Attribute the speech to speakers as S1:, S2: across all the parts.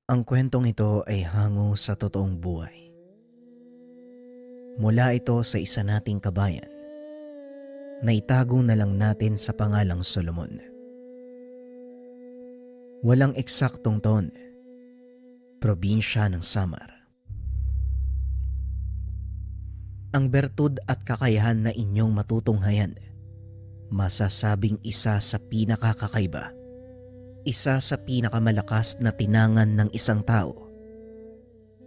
S1: Ang kwentong ito ay hango sa totoong buhay. Mula ito sa isa nating kabayan na itago na lang natin sa pangalang Solomon. Walang eksaktong taon, probinsya ng Samar. Ang bertud at kakayahan na inyong matutunghayan, masasabing isa sa pinakakakaiba, isa sa pinakamalakas na tinangan ng isang tao.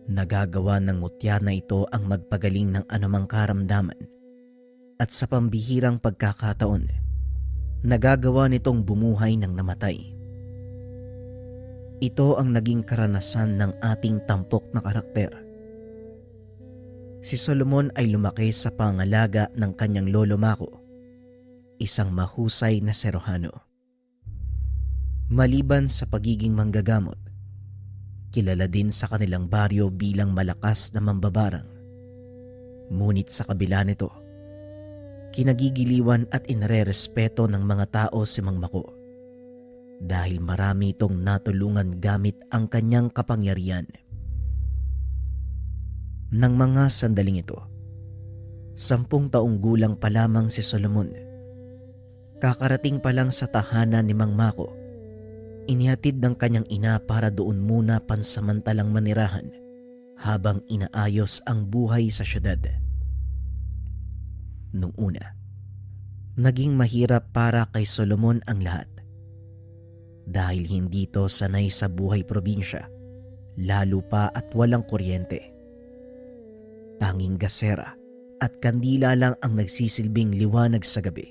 S1: Nagagawa ng mutya na ito ang magpagaling ng anumang karamdaman at sa pambihirang pagkakataon, nagagawa nitong bumuhay ng namatay. Ito ang naging karanasan ng ating tampok na karakter. Si Solomon ay lumaki sa pangalaga ng kanyang lolo Mako, isang mahusay na serohano. Maliban sa pagiging manggagamot, kilala din sa kanilang baryo bilang malakas na mambabarang. Ngunit sa kabila nito, kinagigiliwan at inrerespeto ng mga tao si Mang Mako dahil marami itong natulungan gamit ang kanyang kapangyarihan. Nang mga sandaling ito, 10 taong gulang pa lamang si Solomon. Kakarating pa lang sa tahanan ni Mang Mako, inihatid ng kanyang ina para doon muna pansamantalang manirahan habang inaayos ang buhay sa syudad. Nung una, naging mahirap para kay Solomon ang lahat. Dahil hindi ito sanay sa buhay probinsya, lalo pa at walang kuryente. Tanging gasera at kandila lang ang nagsisilbing liwanag sa gabi.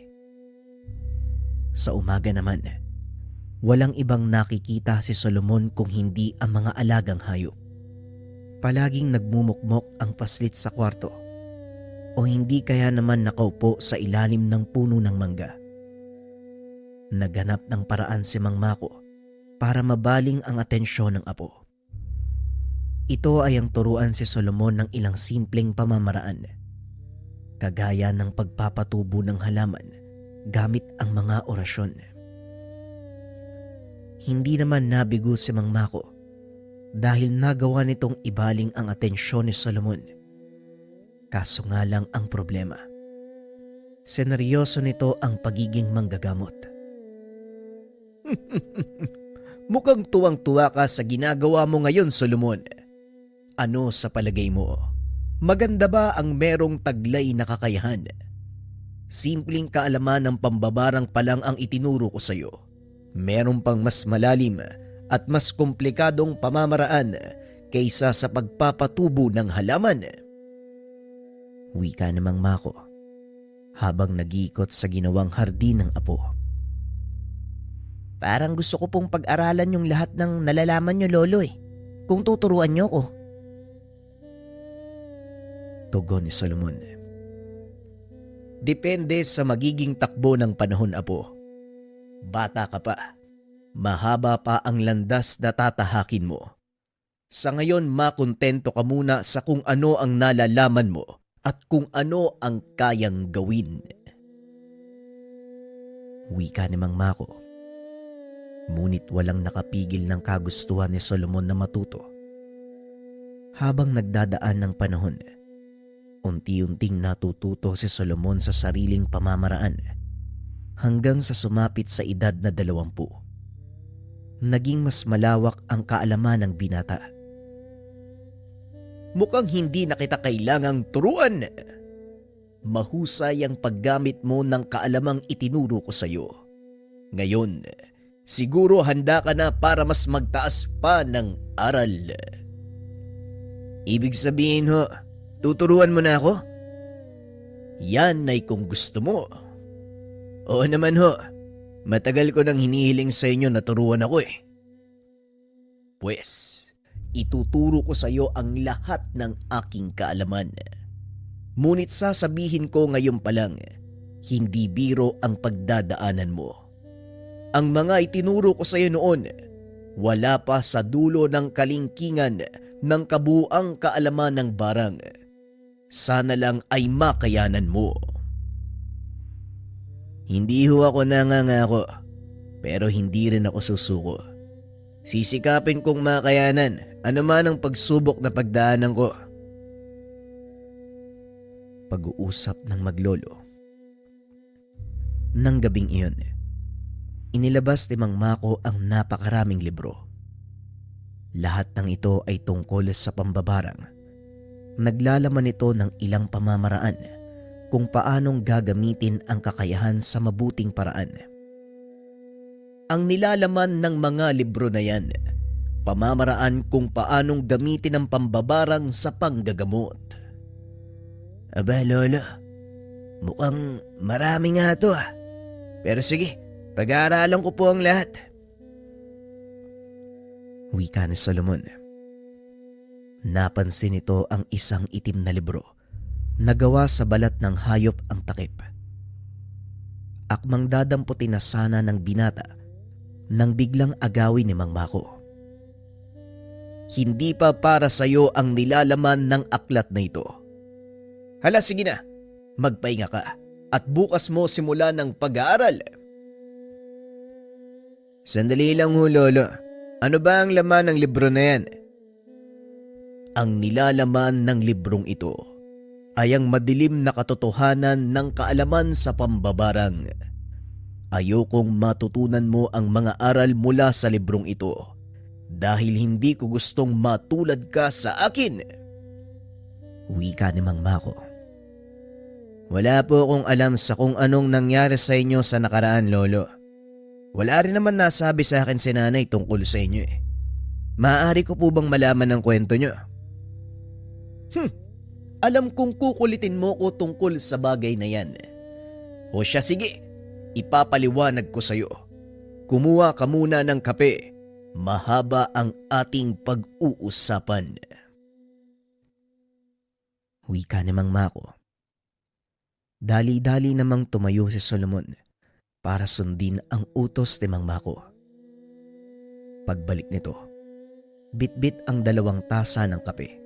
S1: Sa umaga naman, walang ibang nakikita si Solomon kung hindi ang mga alagang hayop. Palaging nagmumukmok ang paslit sa kwarto o hindi kaya naman nakaupo sa ilalim ng puno ng mangga. Naghanap ng paraan si Mang Mako para mabaling ang atensyon ng apo. Ito ay ang turuan si Solomon ng ilang simpleng pamamaraan, kagaya ng pagpapatubo ng halaman gamit ang mga orasyon. Hindi naman nabigo si Mang Mako dahil nagawa nitong ibaling ang atensyon ni Solomon. Kaso nga lang ang problema, seneryoso nito ang pagiging manggagamot.
S2: Mukhang tuwang-tuwa ka sa ginagawa mo ngayon, Solomon. Ano sa palagay mo? Maganda ba ang merong taglay na kakayahan? Simpleng kaalaman ng pambabarang pa lang ang itinuro ko sa iyo. Meron pang mas malalim at mas komplikadong pamamaraan kaysa sa pagpapatubo ng halaman.
S1: Wika ni Mang Mako habang nag-iikot sa ginawang hardin ng apo.
S3: Parang gusto ko pong pag-aralan yung lahat ng nalalaman nyo, Lolo kung tuturuan nyo ko.
S1: Tugon ni Solomon.
S2: Depende sa magiging takbo ng panahon, apo. Bata ka pa. Mahaba pa ang landas na tatahakin mo. Sa ngayon, makontento ka muna sa kung ano ang nalalaman mo at kung ano ang kayang gawin.
S1: Wika ni Mang Mako. Ngunit walang nakapigil ng kagustuhan ni Solomon na matuto. Habang nagdadaan ng panahon, unti-unting natututo si Solomon sa sariling pamamaraan hanggang sa sumapit sa edad na 20. Naging mas malawak ang kaalaman ng binata.
S2: Mukhang hindi na kita kailangang turuan. Mahusay ang paggamit mo ng kaalamang itinuro ko sa iyo. Ngayon, siguro handa ka na para mas magtaas pa ng aral. Ibig sabihin ho, tuturuan mo na ako? Yan ay kung gusto mo. Oo naman ho, matagal ko nang hinihiling sa inyo na turuan ako Pues, ituturo ko sa iyo ang lahat ng aking kaalaman. Ngunit sasabihin ko ngayon pa lang, hindi biro ang pagdadaanan mo. Ang mga itinuro ko sa iyo noon, wala pa sa dulo ng kalingkingan ng kabuuang kaalaman ng barang. Sana lang ay makayanan mo. Hindi ho ako nangangako, pero hindi rin ako susuko. Sisikapin kong makayanan ano man ang pagsubok na pagdaanan ko.
S1: Pag-uusap ng maglolo. Nang gabing iyon, inilabas ni Mang Mako ang napakaraming libro. Lahat ng ito ay tungkol sa pambabarang. Naglalaman ito ng ilang pamamaraan kung paanong gagamitin ang kakayahan sa mabuting paraan.
S2: Ang nilalaman ng mga libro na yan, pamamaraan kung paanong gamitin ang pambabarang sa panggagamot.
S3: Aba lolo, mukhang marami nga to ah. Pero sige, pag-aaralan ko po ang lahat.
S1: Wika ni Solomon. Napansin nito ang isang itim na libro na gawa sa balat ng hayop ang takip. Akmang dadamputin na sana ng binata nang biglang agawin ni Mang Mako.
S2: Hindi pa para sa'yo ang nilalaman ng aklat na ito. Hala, sige na, magpahinga ka at bukas mo simula ng pag-aaral.
S3: Sandali lang ho lolo, ano ba ang laman ng libro na yan?
S2: Ang nilalaman ng librong ito ay ang madilim na katotohanan ng kaalaman sa pambabarang. Ayokong matutunan mo ang mga aral mula sa librong ito dahil hindi ko gustong matulad ka sa akin.
S1: Wika ni Mang Mako.
S3: Wala po akong alam sa kung anong nangyari sa inyo sa nakaraan lolo. Wala rin naman nasabi sa akin si nanay tungkol sa inyo eh. Maaari ko po bang malaman ang kwento nyo?
S2: Alam kong kukulitin mo ko tungkol sa bagay na yan. O siya, sige, ipapaliwanag ko sa'yo. Kumuha ka muna ng kape. Mahaba ang ating pag-uusapan.
S1: Wika ni Mang Mako. Dali-dali namang tumayo si Solomon para sundin ang utos ni Mang Mako. Pagbalik nito, bitbit ang 2 tasa ng kape.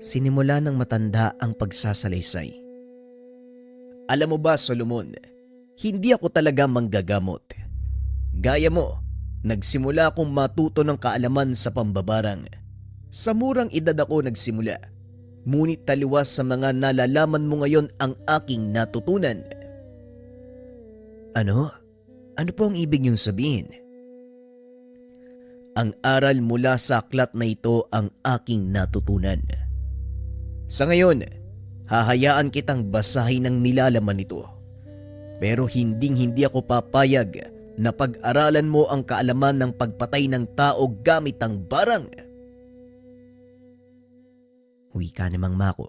S1: Sinimula ng matanda ang pagsasalaysay.
S2: Alam mo ba, Solomon, hindi ako talaga manggagamot. Gaya mo, nagsimula akong matuto ng kaalaman sa pambabarang. Sa murang edad ako nagsimula. Ngunit taliwas sa mga nalalaman mo ngayon ang aking natutunan.
S3: Ano? Ano po ang ibig niyong sabihin?
S2: Ang aral mula sa aklat na ito ang aking natutunan. Sa ngayon, hahayaan kitang basahin ang nilalaman nito. Pero hindi ako papayag na pag-aralan mo ang kaalaman ng pagpatay ng tao gamit ang barang.
S1: Wika ni Mang Mako.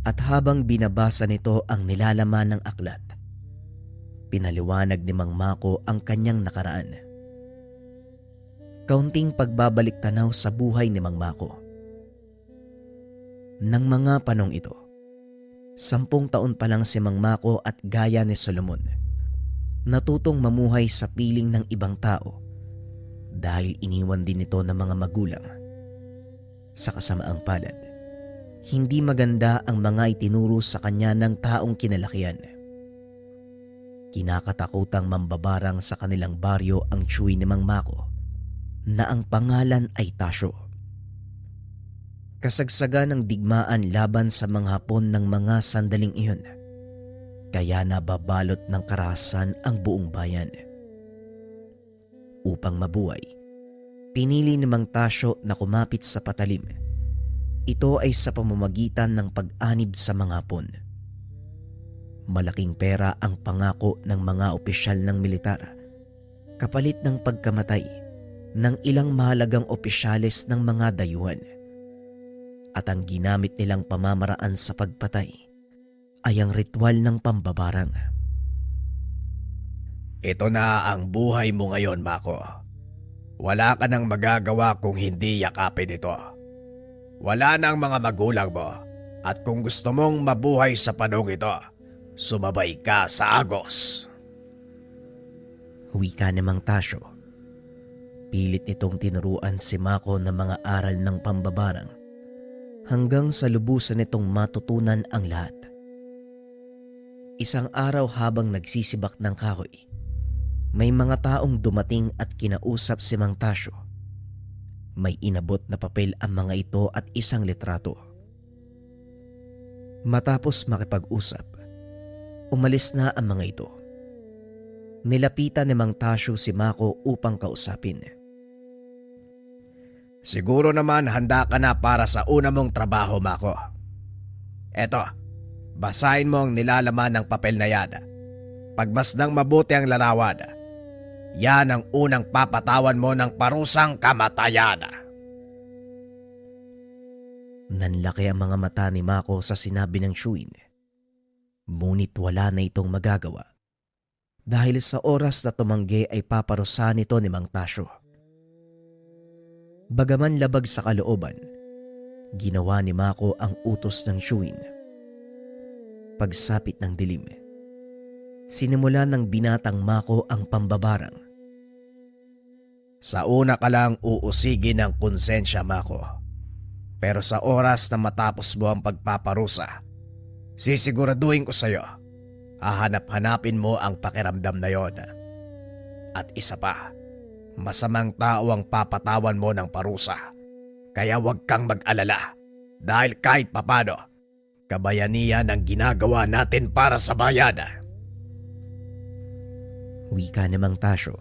S1: At habang binabasa nito ang nilalaman ng aklat, pinaliwanag ni Mang Mako ang kanyang nakaraan. Kaunting pagbabalik tanaw sa buhay ni Mang Mako. Nang mga panong ito, 10 taon pa lang si Mang Mako at gaya ni Solomon, natutong mamuhay sa piling ng ibang tao dahil iniwan din ito ng mga magulang. Sa kasamaang palad, hindi maganda ang mga itinuro sa kanya ng taong kinalakihan. Kinakatakutang mambabarang sa kanilang baryo ang tsuwi ni Mang Mako na ang pangalan ay Tasyo. Kasagsagan ng digmaan laban sa mga Hapon ng mga sandaling iyon, kaya nababalot ng karahasan ang buong bayan. Upang mabuhay, pinili ni Mang Tasyo na kumapit sa patalim. Ito ay sa pamamagitan ng pag-anib sa mga Hapon. Malaking pera ang pangako ng mga opisyal ng militar kapalit ng pagkamatay ng ilang mahalagang opisyales ng mga dayuhan. At ang ginamit nilang pamamaraan sa pagpatay ay ang ritual ng pambabarang.
S2: Ito na ang buhay mo ngayon, Mako. Wala ka nang magagawa kung hindi yakapin ito. Wala nang mga magulang mo at kung gusto mong mabuhay sa panahong ito, sumabay ka sa Agos.
S1: Wika ni Mang Tasyo. Pilit nitong tinuruan si Mako ng mga aral ng pambabarang hanggang sa lubusan nitong matutunan ang lahat. Isang araw habang nagsisibak ng kahoy, May mga taong dumating at kinausap si Mang Tasyo. May inabot na papel ang mga ito at isang litrato. Matapos makipag-usap, umalis na ang mga ito. Nilapitan ni Mang Tasyo si Mako upang kausapin.
S3: Siguro naman handa ka na para sa una mong trabaho, Mako. Eto, basahin mo ang nilalaman ng papel na yan. Pagmasdang mabuti ang larawan, yan ang unang papatawan mo ng parusang kamatayan.
S1: Nanlaki ang mga mata ni Mako sa sinabi ng Shuin. Ngunit wala na itong magagawa dahil sa oras na tumanggi ay paparusahan ito ni Mang Tasyo. Bagaman labag sa kalooban, ginawa ni Mako ang utos ng Shuin. Pagsapit ng dilim, sinimula ng binatang Mako ang pambabarang.
S3: Sa una ka lang uusigin ng konsensya, Mako. Pero sa oras na matapos mo ang pagpaparusa, sisiguraduhin ko sa'yo, hahanap-hanapin mo ang pakiramdam na yon. At isa pa, masamang tao ang papatawan mo ng parusa. Kaya huwag kang mag-alala dahil kahit papano, kabayanihan ang ginagawa natin para sa bayan.
S1: Wika ni Mang Tasyo.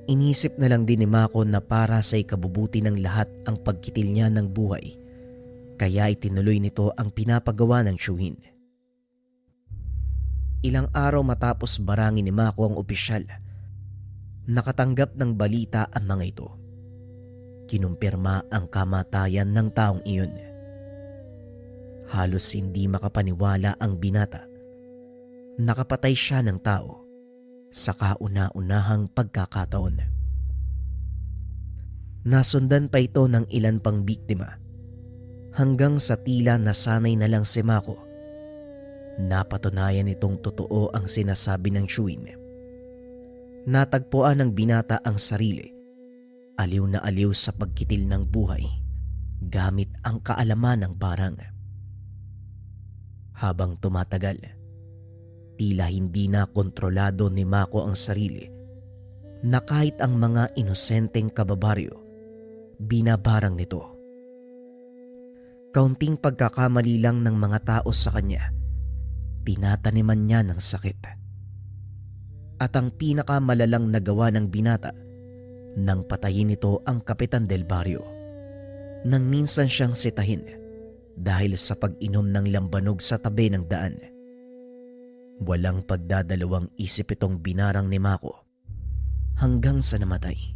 S1: Inisip na lang din ni Mako na para sa ikabubuti ng lahat ang pagkitil niya ng buhay, kaya itinuloy nito ang pinapagawa ng Shuin. Ilang araw matapos barangin ni Mako ang opisyal, nakatanggap ng balita ang mga ito. Kinumpirma ang kamatayan ng taong iyon. Halos hindi makapaniwala ang binata. Nakapatay siya ng tao sa kauna-unahang pagkakataon. Nasundan pa ito ng ilan pang biktima hanggang sa tila nasanay na lang si Mako. Napatunayan itong totoo ang sinasabi ng Shuin. Natagpuan ng binata ang sarili, aliw na aliw sa pagkitil ng buhay gamit ang kaalaman ng barang. Habang tumatagal, tila hindi na kontrolado ni Mako ang sarili na kahit ang mga inosenteng kababaryo, binabarang nito. Kaunting pagkakamali lang ng mga tao sa kanya, tinataniman niya ng sakit. At ang pinakamalalang nagawa ng binata, nang patayin nito ang Kapitan del Barrio, nang minsan siyang sitahin dahil sa pag-inom ng lambanog sa tabi ng daan. Walang pagdadalawang isip itong binarang ni Mako hanggang sa namatay.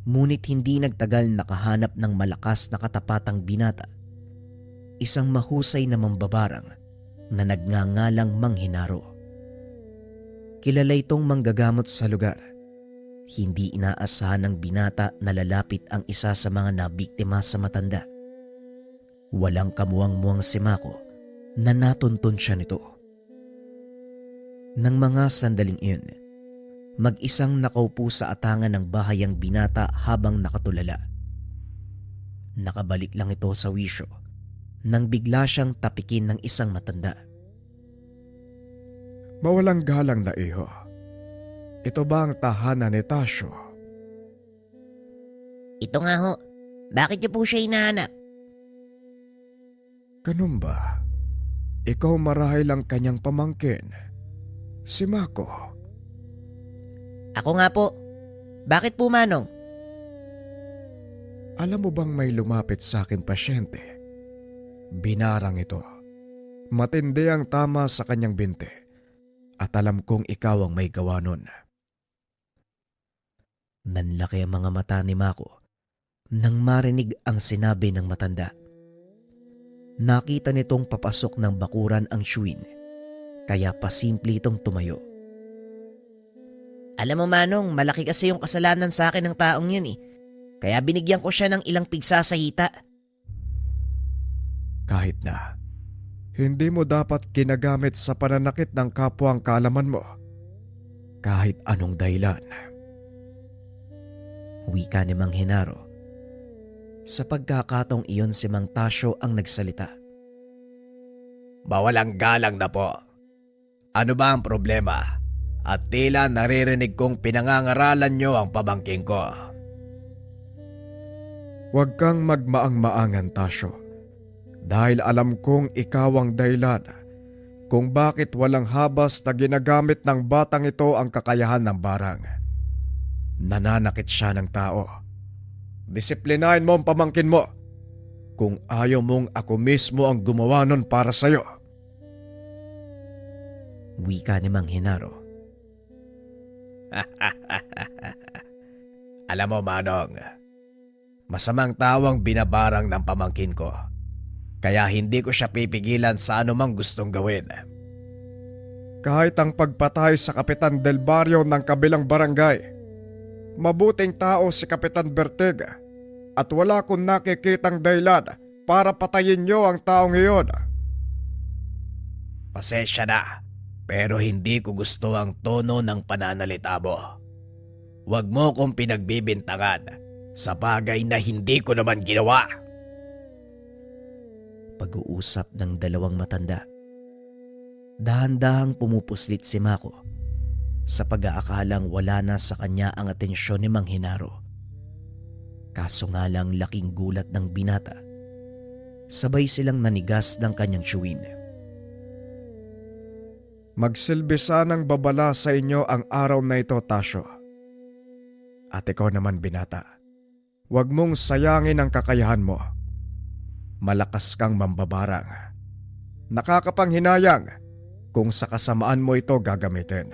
S1: Ngunit hindi nagtagal nakahanap ng malakas na katapatang binata, isang mahusay na mambabarang na nagngangalang Mang Hinaro. Kilala itong manggagamot sa lugar. Hindi inaasahan ng binata na lalapit ang isa sa mga nabiktima sa matanda. Walang kamuwang-muwang si Mako na natuntun siya nito. Nang mga sandaling iyon, mag-isang nakaupo sa atangan ng bahay ang binata habang nakatulala. Nakabalik lang ito sa wisyo nang bigla siyang tapikin ng isang matanda.
S4: Mawalang galang na iho. Ito ba ang tahanan ni Tasyo?
S5: Ito nga ho. Bakit niyo po siya hinahanap?
S4: Ganun ba? Ikaw marahil ang kanyang pamangkin, si Mako.
S5: Ako nga po. Bakit po, Manong?
S4: Alam mo bang may lumapit sa akin pasyente? Binarang ito. Matindi ang tama sa kanyang binti at alam kong ikaw ang may gawa nun.
S1: Nanlaki ang mga mata ni Mako nang marinig ang sinabi ng matanda. Nakita nitong papasok ng bakuran ang Shuin, kaya pasimple itong tumayo.
S5: Alam mo, Manong, malaki kasi yung kasalanan sa akin ng taong yun eh. Kaya binigyan ko siya ng ilang pigsa sa hita.
S4: Kahit na, hindi mo dapat ginagamit sa pananakit ng kapwa ang kaalaman mo. Kahit anong dahilan.
S1: Wika ni Mang Hinaro. Sa pagkakataong iyon si Mang Tasyo ang nagsalita.
S3: Bawalang galang na po. Ano ba ang problema? at tila naririnig kong pinangangaralan niyo ang pamangkin ko.
S4: Huwag kang magmaang-maangan, Tasyo. Dahil alam kong ikaw ang dahilan kung bakit walang habas na ginagamit ng batang ito ang kakayahan ng barang. Nananakit siya ng tao. Disiplinahin mo ang pamangkin mo kung ayaw mong ako mismo ang gumawa nun para sa'yo.
S1: Wika ni Mang Henaro.
S3: Alam mo, Manong, masamang tawang binabarang ng pamangkin ko. Kaya hindi ko siya pipigilan sa anumang gustong gawin.
S4: Kahit ang pagpatay sa Kapitan Del Barrio ng kabilang barangay, mabuting tao si Kapitan Bertig at wala kong nakikitang dahilan para patayin niyo ang taong iyon.
S3: Pasensya na, pero hindi ko gusto ang tono ng pananalita mo. Huwag mo kong pinagbibintangan sa bagay na hindi ko naman ginawa.
S1: Pag-uusap ng dalawang matanda. Dahan-dahang pumupuslit si Mako sa pag-aakalang wala na sa kanya ang atensyon ni Mang Henaro. Kaso nga lang laking gulat ng binata. Sabay silang nanigas ng kanyang chewin.
S4: Magsilbi sanang babala sa inyo ang araw na ito, Tasyo. At ikaw naman, binata, huwag mong sayangin ang kakayahan mo. Malakas kang mambabarang. Nakakapanghinayang kung sa kasamaan mo ito gagamitin.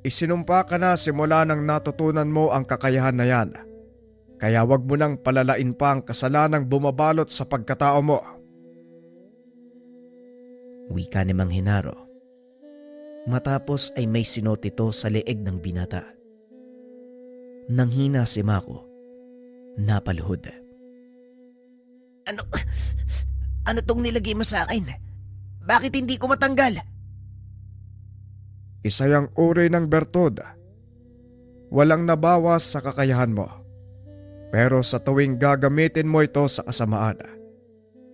S4: Isinumpa ka na simula nang natutunan mo ang kakayahan na yan. Kaya wag mo nang palalain pa ang kasalanang bumabalot sa pagkatao mo.
S1: Wika ni Mang Henaro. Matapos ay may sinot ito sa leeg ng binata. Nanghina si Mako. Napaluhod.
S5: Ano tong nilagay mo sa akin? Bakit hindi ko matanggal?
S4: Isa yang uri ng bertud. Walang nabawas sa kakayahan mo. Pero sa tuwing gagamitin mo ito sa kasamaan,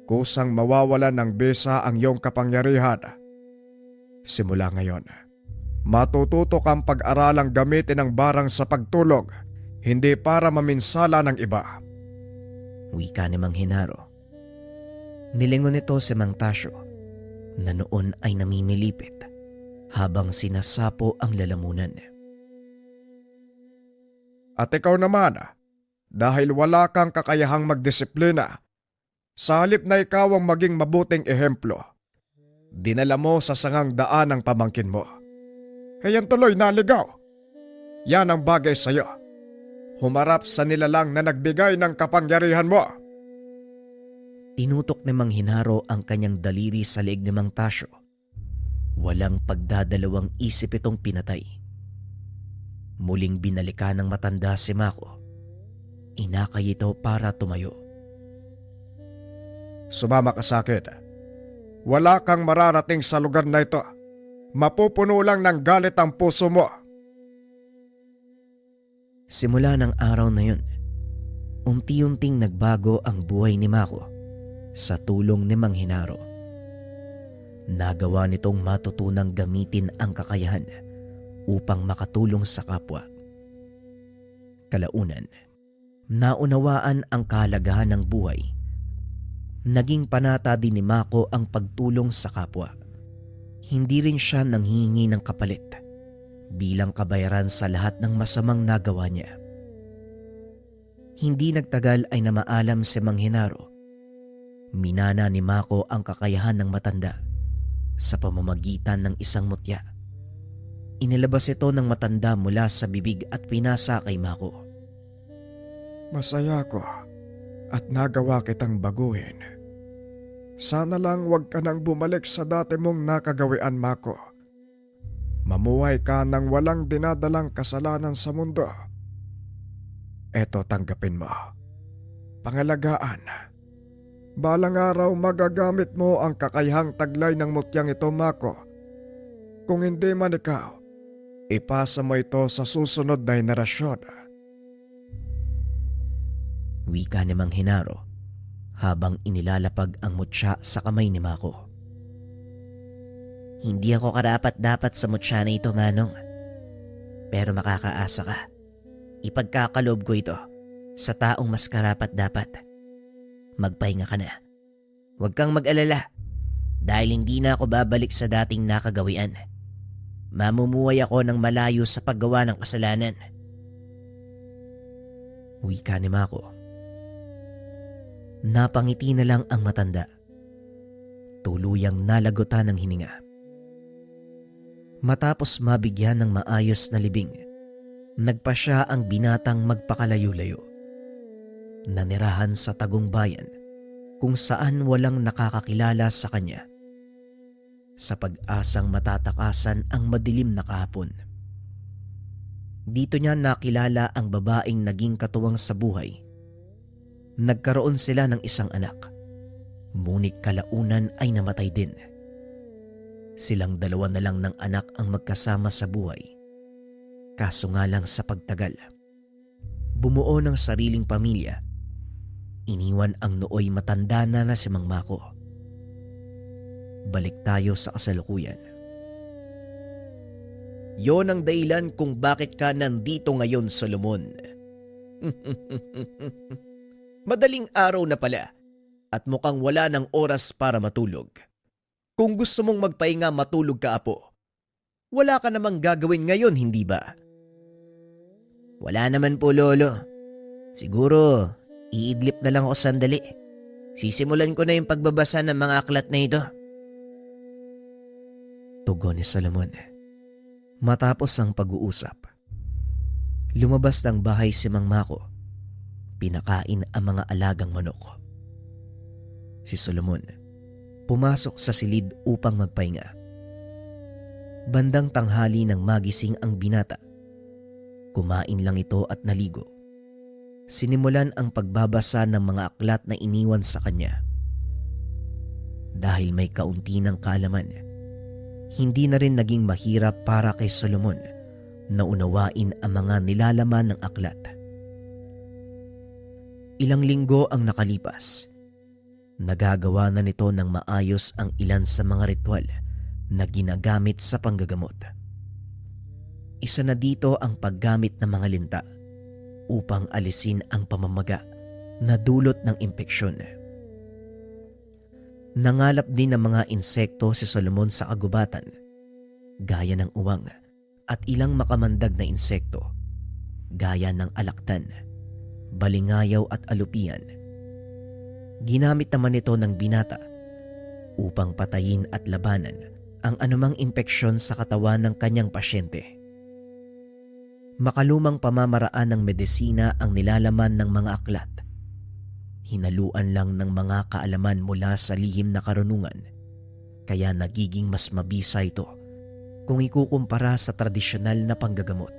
S4: kusang mawawalan ng bisa ang iyong kapangyarihan. Simula ngayon, matututo kang pag-aralang gamitin ang barang sa pagtulog, hindi para maminsala ng iba.
S1: Wika ni Mang Henaro. Nilingon nito si Mang Tasyo na noon ay namimilipit habang sinasapo ang lalamunan.
S4: At ikaw naman, dahil wala kang kakayahang magdisiplina, sa halip na ikaw ang maging mabuting ehemplo, dinala mo sa sangang daan ang pamangkin mo. Kayan tuloy naligaw. Yan ang bagay sa'yo. Humarap sa nilalang na nagbigay ng kapangyarihan mo.
S1: Tinutok ni Mang Henaro ang kanyang daliri sa leeg ni Mang Tasyo. Walang pagdadalawang isip itong pinatay. Muling binalikan ng matanda si Mako. Inakay ito para tumayo.
S4: Sumama ka sa akin. Wala kang mararating sa lugar na ito. Mapupuno lang ng galit ang puso mo.
S1: Simula ng araw na yun, unti-unting nagbago ang buhay ni Mako sa tulong ni Mang Henaro. Nagawa nitong matutunang gamitin ang kakayahan upang makatulong sa kapwa. Kalaunan, naunawaan ang kahalagahan ng buhay. Naging panata din ni Mako ang pagtulong sa kapwa. Hindi rin siya nanghihingi ng kapalit bilang kabayaran sa lahat ng masamang nagawa niya. Hindi nagtagal ay namaalam si Mang Henaro. Minana ni Mako ang kakayahan ng matanda sa pamamagitan ng isang mutya. Inilabas ito ng matanda mula sa bibig at pinasa kay Mako.
S4: Masaya ko at nagawa kitang baguhin. Sana lang wag ka nang bumalik sa dati mong nakagawian, Mako. Mamuhay ka nang walang dinadalang kasalanan sa mundo. Eto, tanggapin mo. Pangalagaan. Balang araw magagamit mo ang kakayahang taglay ng mutyang ito, Mako. Kung hindi man ikaw, ipasa mo ito sa susunod na henerasyon.
S1: Wika ni Mang Henaro habang inilalapag ang mutya sa kamay ni Mako.
S5: Hindi ako karapat-dapat sa mutya na ito, Manong.
S1: Pero makakaasa ka. Ipagkakaloob ko ito sa taong mas karapat-dapat. Magpahinga ka na. Huwag kang mag-alala dahil hindi na ako babalik sa dating nakagawian. Mamumuhay ako ng malayo sa paggawa ng kasalanan. Wika ni Mako. Napangiti na lang ang matanda. Tuluyang nalagutan ng hininga. Matapos mabigyan ng maayos na libing, nagpa siya ang binatang magpakalayo-layo. Nanirahan sa tagong bayan kung saan walang nakakakilala sa kanya. Sa pag-asang matatakasan ang madilim na kahapon. Dito niya nakilala ang babaeng naging katuwang sa buhay. Nagkaroon sila ng isang anak. Ngunit kalaunan ay namatay din. Silang dalawa na lang ng anak ang magkasama sa buhay. Kaso nga lang sa pagtagal, bumuo ng sariling pamilya. Iniwan ang nooy matanda na si Mang Mako. Balik tayo sa kasalukuyan.
S2: Yon ang dahilan kung bakit ka nandito ngayon, Solomon. Madaling araw na pala at mukhang wala ng oras para matulog. Kung gusto mong magpahinga, matulog ka, apo. Wala ka namang gagawin ngayon, hindi ba?
S1: Wala naman po, Lolo. Siguro, iidlip na lang ako sandali. Sisimulan ko na yung pagbabasa ng mga aklat na ito.
S3: Tugon ni Solomon. Matapos ang pag-uusap, lumabas ng bahay si Mang Mako. Pinakain ang mga alagang manok. Si Solomon pumasok sa silid upang magpahinga. Bandang tanghali nang magising ang binata. Kumain lang ito at naligo. Sinimulan ang pagbabasa ng mga aklat na iniwan sa kanya. Dahil may kaunti ng kaalaman, hindi na rin naging mahirap para kay Solomon na unawain ang mga nilalaman ng aklat. Ilang linggo ang nakalipas. Nagagawa na nito ng maayos ang ilan sa mga ritual na ginagamit sa panggagamot. Isa na dito ang paggamit ng mga linta upang alisin ang pamamaga na dulot ng impeksyon. Nangalap din ng mga insekto si Solomon sa kagubatan, gaya ng uwang at ilang makamandag na insekto, gaya ng alaktan, balingayaw at alupian. Ginamit naman ito ng binata upang patayin at labanan ang anumang impeksyon sa katawan ng kanyang pasyente. Makalumang pamamaraan ng medisina ang nilalaman ng mga aklat. Hinaluan lang ng mga kaalaman mula sa lihim na karunungan, kaya nagiging mas mabisa ito kung ikukumpara sa tradisyonal na panggagamot.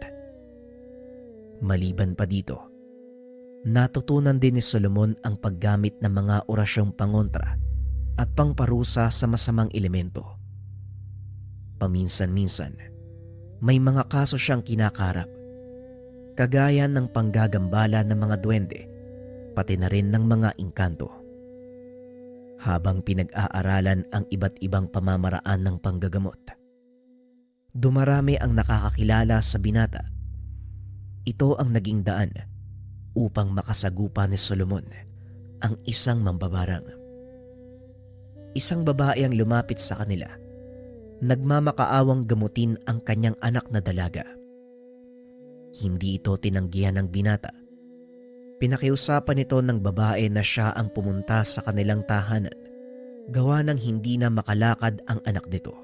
S3: Maliban pa dito, natutunan din ni Solomon ang paggamit ng mga orasyong pangontra at pangparusa sa masamang elemento. Paminsan-minsan, may mga kaso siyang kinakarap, kagaya ng panggagambala ng mga duwende, pati na rin ng mga engkanto. Habang pinag-aaralan ang iba't ibang pamamaraan ng panggagamot, dumarami ang nakakakilala sa binata. Ito ang naging daan upang makasagupa ni Solomon ang isang mambabarang. Isang babae ang lumapit sa kanila, nagmamakaawang gamutin ang kanyang anak na dalaga. Hindi ito tinanggihan ng binata. Pinakiusapan nito ng babae na siya ang pumunta sa kanilang tahanan, gawa ng hindi na makalakad ang anak nito.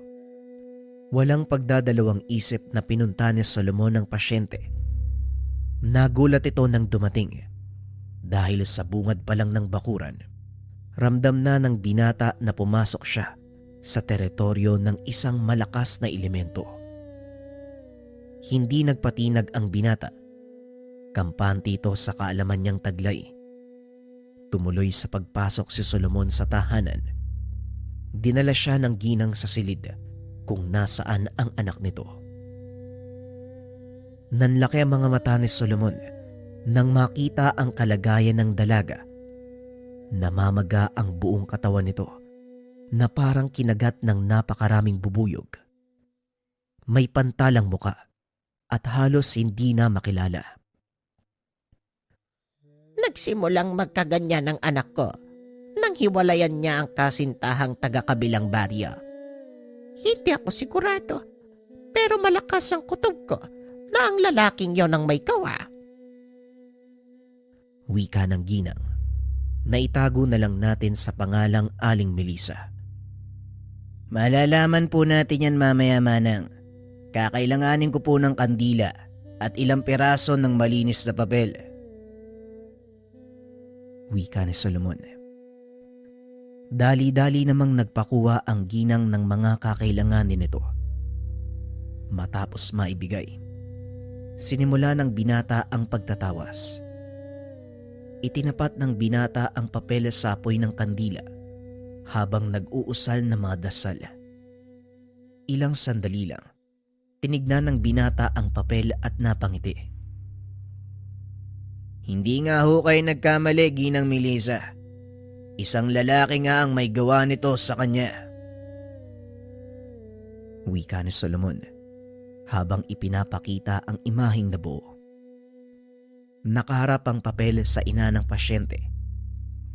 S3: Walang pagdadalawang isip na pinunta ni Solomon ang pasyente. Nagulat ito nang dumating dahil sa bungad pa lang ng bakuran, ramdam na ng binata na pumasok siya sa teritoryo ng isang malakas na elemento. Hindi nagpatinag ang binata. Kampante ito sa kaalaman niyang taglay. Tumuloy sa pagpasok si Solomon sa tahanan. Dinala siya ng ginang sa silid kung nasaan ang anak nito. Nanlaki ang mga mata ni Solomon nang makita ang kalagayan ng dalaga. Namamaga ang buong katawan nito na parang kinagat ng napakaraming bubuyog. May pantalang muka
S1: at halos hindi na makilala.
S5: Nagsimulang magkaganyan ang anak ko nang hiwalayan niya ang kasintahang taga-kabilang baryo. Hindi ako sigurado, pero malakas ang kutob ko na ang lalaking yon ang may gawa.
S1: Wika ng ginang na itago na lang natin sa pangalang Aling Melissa.
S3: Malalaman po natin yan mamaya, Manang. Kakailanganin ko po ng kandila at ilang piraso ng malinis na papel.
S1: Wika ni Solomon. Dali-dali namang nagpakuha ang ginang ng mga kakailanganin nito. Matapos maibigay, sinimula ng binata ang pagtatawas. Itinapat ng binata ang papel sa apoy ng kandila habang nag-uusal na mga dasal. Ilang sandali lang, tinignan ng binata ang papel at napangiti.
S3: Hindi nga ho kayo nagkamali, Ginang Melissa. Isang lalaki nga ang may gawa nito sa kanya.
S1: Wika ni Solomon habang ipinapakita ang imaheng nabuo. Nakaharap ang papel sa ina ng pasyente.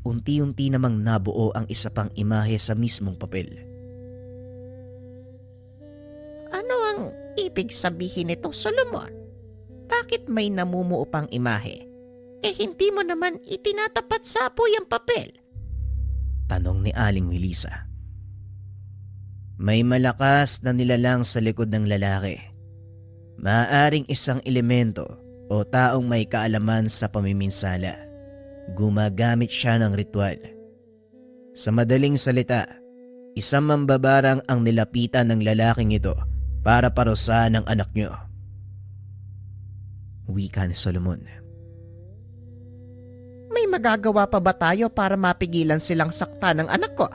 S1: Unti-unti namang nabuo ang isa pang imahe sa mismong papel.
S5: Ano ang ibig sabihin nito, Solomon? Bakit may namumuo pang imahe? Hindi mo naman itinatapat sa apoy ang papel.
S1: Tanong ni Aling Melissa.
S3: May malakas na nilalang sa likod ng lalaki. Maaaring isang elemento o taong may kaalaman sa pamiminsala. Gumagamit siya ng ritual. Sa madaling salita, isang mambabarang ang nilapitan ng lalaking ito para parusahan ang anak niyo.
S1: Wika ni Solomon.
S5: May magagawa pa ba tayo para mapigilan silang sakta ng anak ko?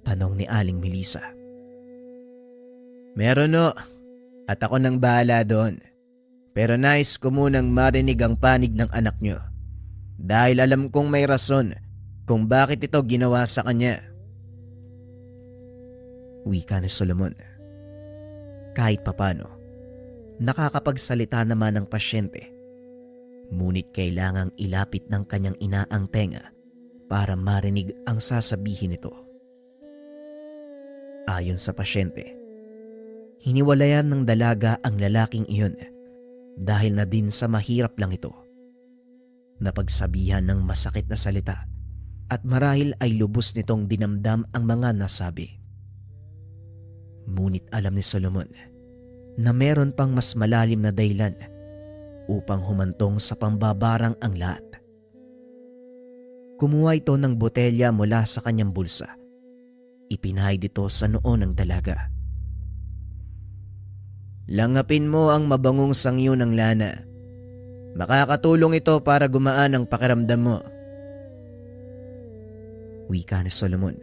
S1: Tanong ni Aling Melissa.
S3: Meron no, at ako nang bahala doon. Pero nais ko munang marinig ang panig ng anak niyo. Dahil alam kong may rason kung bakit ito ginawa sa kanya.
S1: Wika ni Solomon. Kahit papano, nakakapagsalita naman ang pasyente. Ngunit kailangang ilapit ng kanyang ina ang tenga para marinig ang sasabihin nito. Ayon sa pasyente, hiniwalayan ng dalaga ang lalaking iyon dahil na din sa mahirap lang ito. Napagsabihan ng masakit na salita at marahil ay lubos nitong dinamdam ang mga nasabi. Ngunit alam ni Solomon na meron pang mas malalim na dahilan upang humantong sa pambabarang ang lahat. Kumuha ito ng botelya mula sa kanyang bulsa. Ipinahid ito sa noo ng dalaga.
S3: Langapin mo ang mabangong sangyo ng lana. Makakatulong ito para gumaan ang pakiramdam mo.
S1: Wika ni Solomon.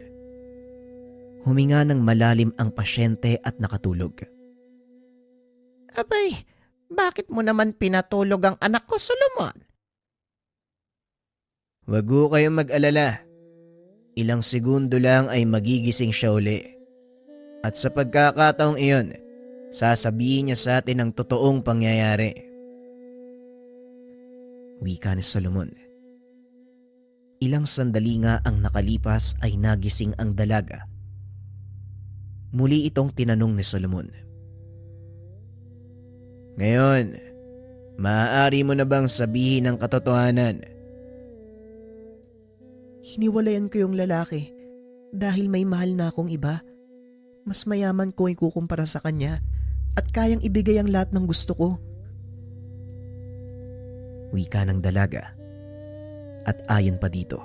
S1: Huminga ng malalim ang pasyente at nakatulog.
S5: Abay, bakit mo naman pinatulog ang anak ko, Solomon?
S3: Wag ho kayong mag-alala. Ilang segundo lang ay magigising siya uli. At sa pagkakataong iyon, sasabihin niya sa atin ang totoong pangyayari.
S1: Wika ni Solomon. Ilang sandali nga ang nakalipas ay nagising ang dalaga. Muli itong tinanong ni Solomon.
S3: Ngayon, maaari mo na bang sabihin ang katotohanan?
S1: Hiniwalayan ko yung lalaki dahil may mahal na akong iba. Mas mayaman ko ikukumpara sa kanya at kayang ibigay ang lahat ng gusto ko. Wika ng dalaga. At ayon pa dito,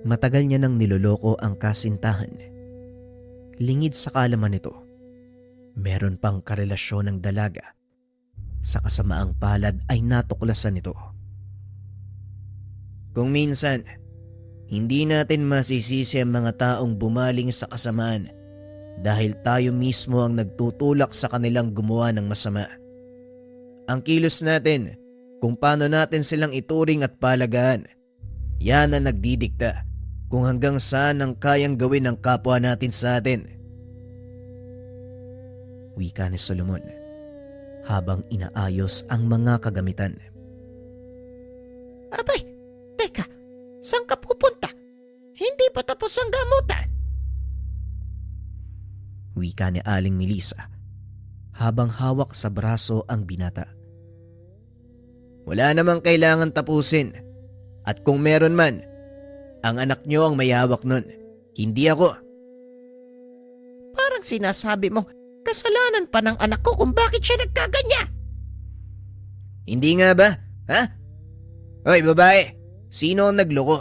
S1: matagal niya nang niloloko ang kasintahan. Lingid sa kaalaman nito, meron pang karelasyon ng dalaga. Sa kasamaang palad ay natuklasan nito.
S3: Kung minsan, hindi natin masisisi ang mga taong bumaling sa kasamaan dahil tayo mismo ang nagtutulak sa kanilang gumawa ng masama. Ang kilos natin, kung paano natin silang ituring at palagaan, yan ang nagdidikta kung hanggang saan ang kayang gawin ng kapwa natin sa atin.
S1: Wika ni Solomon. habang inaayos ang mga kagamitan.
S5: Abay, teka, saan ka pupunta? Hindi pa tapos ang gamutan.
S1: Wika ni Aling Melissa habang hawak sa braso ang binata.
S3: Wala namang kailangan tapusin. At kung meron man, ang anak nyo ang may hawak nun. Hindi ako.
S5: Parang sinasabi mo, kasalanan pa ng anak ko kung bakit siya nagkaganya.
S3: Hindi nga ba? Ha? Hoy babae, sino ang nagloko?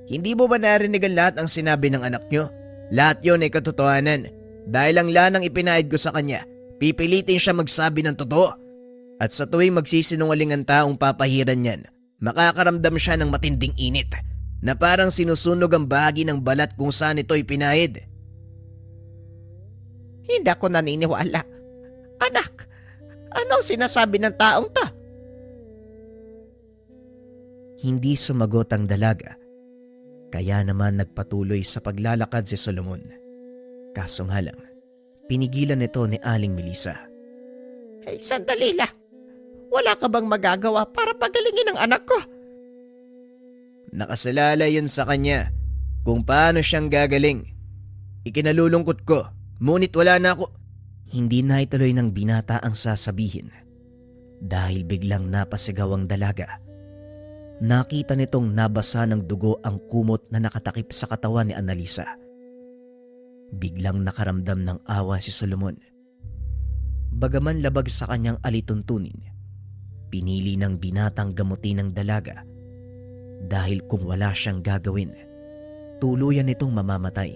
S3: Hindi mo ba narinig ang lahat ang sinabi ng anak nyo? Lahat yon ay katotohanan. Dahil ang lanang ipinahid ko sa kanya, pipilitin siya magsabi ng totoo. At sa tuwing magsisinungaling ang taong papahiran niyan, makakaramdam siya ng matinding init na parang sinusunog ang bahagi ng balat kung saan ito ipinahid.
S5: Hindi ako naniniwala. Anak, anong sinasabi ng taong to?
S1: Hindi sumagot ang dalaga, kaya naman nagpatuloy sa paglalakad si Solomon. Kaso nga lang, pinigilan ito ni Aling Melissa.
S5: Ay, sandali lang. Wala ka bang magagawa para pagalingin ang anak ko?
S3: Nakasalalay yun sa kanya kung paano siyang gagaling. Ikinalulungkot ko, ngunit wala na ako.
S1: Hindi na ituloy ng binata ang sasabihin dahil biglang napasigaw ang dalaga. Nakita nitong nabasa ng dugo ang kumot na nakatakip sa katawan ni Annalisa. Biglang nakaramdam ng awa si Solomon. Bagaman labag sa kanyang alituntunin, pinili ng binatang gamutin ng dalaga dahil kung wala siyang gagawin, tuluyan nitong mamamatay.